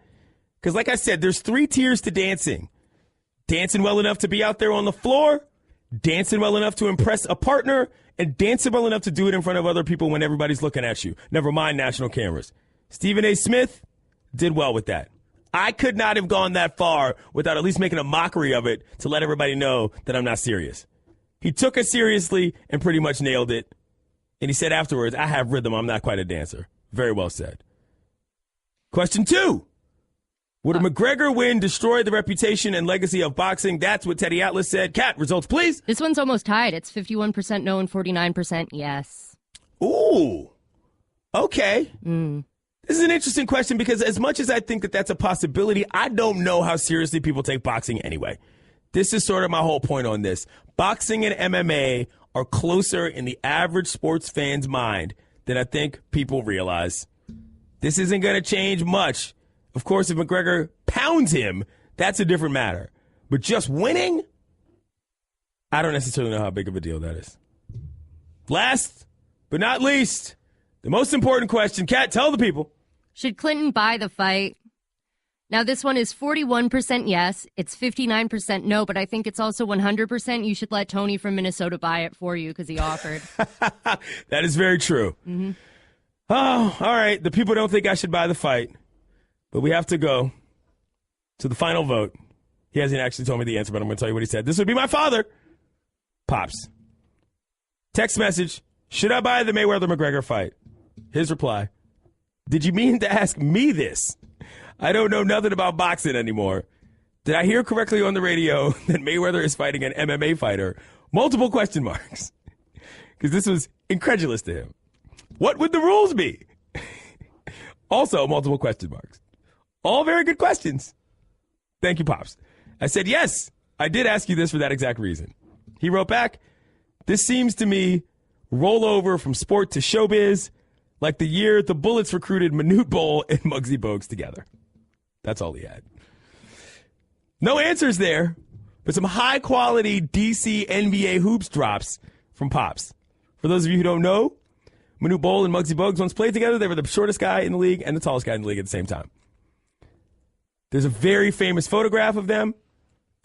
Because like I said, there's 3 tiers to dancing. Dancing well enough to be out there on the floor, dancing well enough to impress a partner, and dancing well enough to do it in front of other people when everybody's looking at you. Never mind national cameras. Stephen A. Smith did well with that. I could not have gone that far without at least making a mockery of it to let everybody know that I'm not serious. He took it seriously and pretty much nailed it. And he said afterwards, I have rhythm. I'm not quite a dancer. Very well said. Question 2. Would a McGregor win destroy the reputation and legacy of boxing? That's what Teddy Atlas said. Kat, results, please. This one's almost tied. It's 51% no and 49% yes. Ooh. Okay. This is an interesting question because as much as I think that that's a possibility, I don't know how seriously people take boxing anyway. This is sort of my whole point on this. Boxing and MMA are closer in the average sports fan's mind than I think people realize. This isn't going to change much. Of course, if McGregor pounds him, that's a different matter. But just winning, I don't necessarily know how big of a deal that is. Last but not least, the most important question. Kat, tell the people. Should Clinton buy the fight? Now, this one is 41% yes. It's 59% no, but I think it's also 100% you should let Tony from Minnesota buy it for you because he offered. That is very true. Mm-hmm. Oh, all right. The people don't think I should buy the fight, but we have to go to the final vote. He hasn't actually told me the answer, but I'm going to tell you what he said. This would be my father. Pops. Text message. Should I buy the Mayweather-McGregor fight? His reply. Did you mean to ask me this? I don't know nothing about boxing anymore. Did I hear correctly on the radio that Mayweather is fighting an MMA fighter? Multiple question marks. Because this was incredulous to him. What would the rules be? Also, multiple question marks. All very good questions. Thank you, Pops. I said, yes, I did ask you this for that exact reason. He wrote back, this seems to me roll over from sport to showbiz, like the year the Bullets recruited Manute Bol and Muggsy Bogues together. That's all he had. No answers there, but some high-quality DC NBA hoops drops from Pops. For those of you who don't know, Manute Bol and Muggsy Bogues once played together. They were the shortest guy in the league and the tallest guy in the league at the same time. There's a very famous photograph of them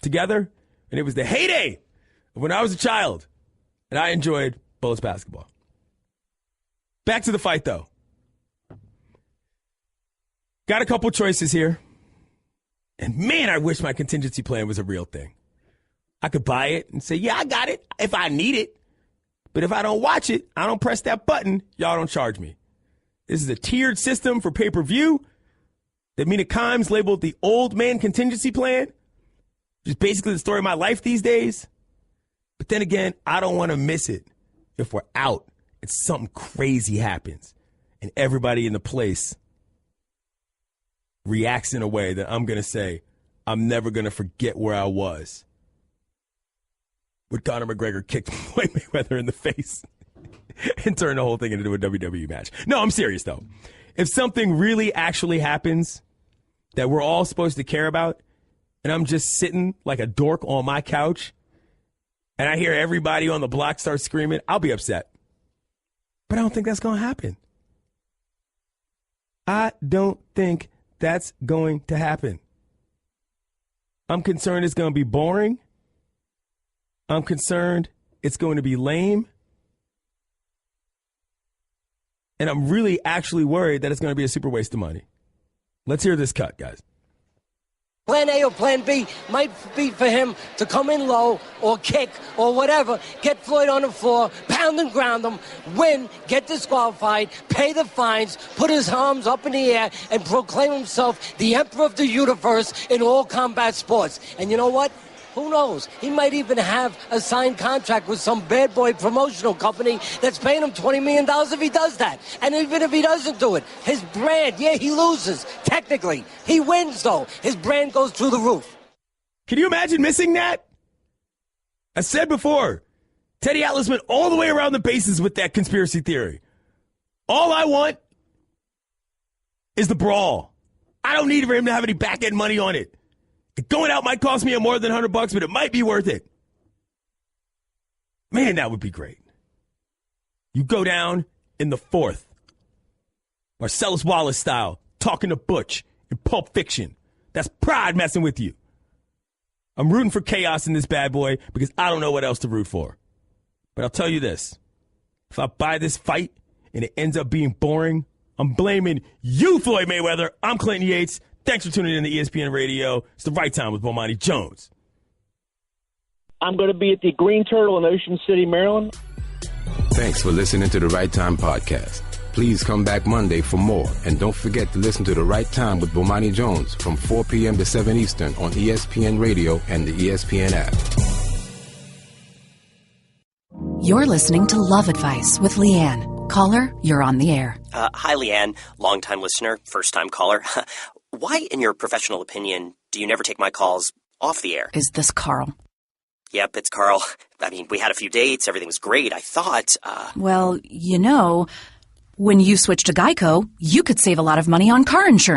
together, and it was the heyday of when I was a child, and I enjoyed Bullets basketball. Back to the fight, though. Got a couple choices here. And, man, I wish my contingency plan was a real thing. I could buy it and say, yeah, I got it if I need it. But if I don't watch it, I don't press that button, y'all don't charge me. This is a tiered system for pay-per-view that Mina Kimes labeled the old man contingency plan, which is basically the story of my life these days. But then again, I don't want to miss it if we're out and something crazy happens and everybody in the place reacts in a way that I'm going to say, I'm never going to forget where I was when Conor McGregor kicked Floyd Mayweather in the face and turned the whole thing into a WWE match. No, I'm serious, though. If something really actually happens that we're all supposed to care about, and I'm just sitting like a dork on my couch, and I hear everybody on the block start screaming, I'll be upset. But I don't think that's going to happen. I don't think that's going to happen. I'm concerned it's going to be boring. I'm concerned it's going to be lame. And I'm really actually worried that it's going to be a super waste of money. Let's hear this cut, guys. Plan A or Plan B might be for him to come in low or kick or whatever, get Floyd on the floor, pound and ground him, win, get disqualified, pay the fines, put his arms up in the air, and proclaim himself the emperor of the universe in all combat sports. And you know what? Who knows? He might even have a signed contract with some bad boy promotional company that's paying him $20 million if he does that. And even if he doesn't do it, his brand, yeah, he loses. Technically. He wins, though. His brand goes through the roof. Can you imagine missing that? I said before, Teddy Atlas went all the way around the bases with that conspiracy theory. All I want is the brawl. I don't need for him to have any back-end money on it. Going out might cost me more than $100, but it might be worth it. Man, that would be great. You go down in the fourth, Marcellus Wallace style, talking to Butch in Pulp Fiction. That's pride messing with you. I'm rooting for chaos in this bad boy because I don't know what else to root for. But I'll tell you this. If I buy this fight and it ends up being boring, I'm blaming you, Floyd Mayweather. I'm Clinton Yates. Thanks for tuning in to ESPN Radio. It's the right time with Bomani Jones. I'm going to be at the Green Turtle in Ocean City, Maryland. Thanks for listening to the Right Time Podcast. Please come back Monday for more. And don't forget to listen to the Right Time with Bomani Jones from 4 p.m. to 7 Eastern on ESPN Radio and the ESPN app. You're listening to Love Advice with Leanne. Caller, you're on the air. Hi, Leanne. Longtime listener, first-time caller. Why, in your professional opinion, do you never take my calls off the air? Is this Carl? Yep, it's Carl. I mean, we had a few dates. Everything was great. I thought, Well, when you switch to Geico, you could save a lot of money on car insurance.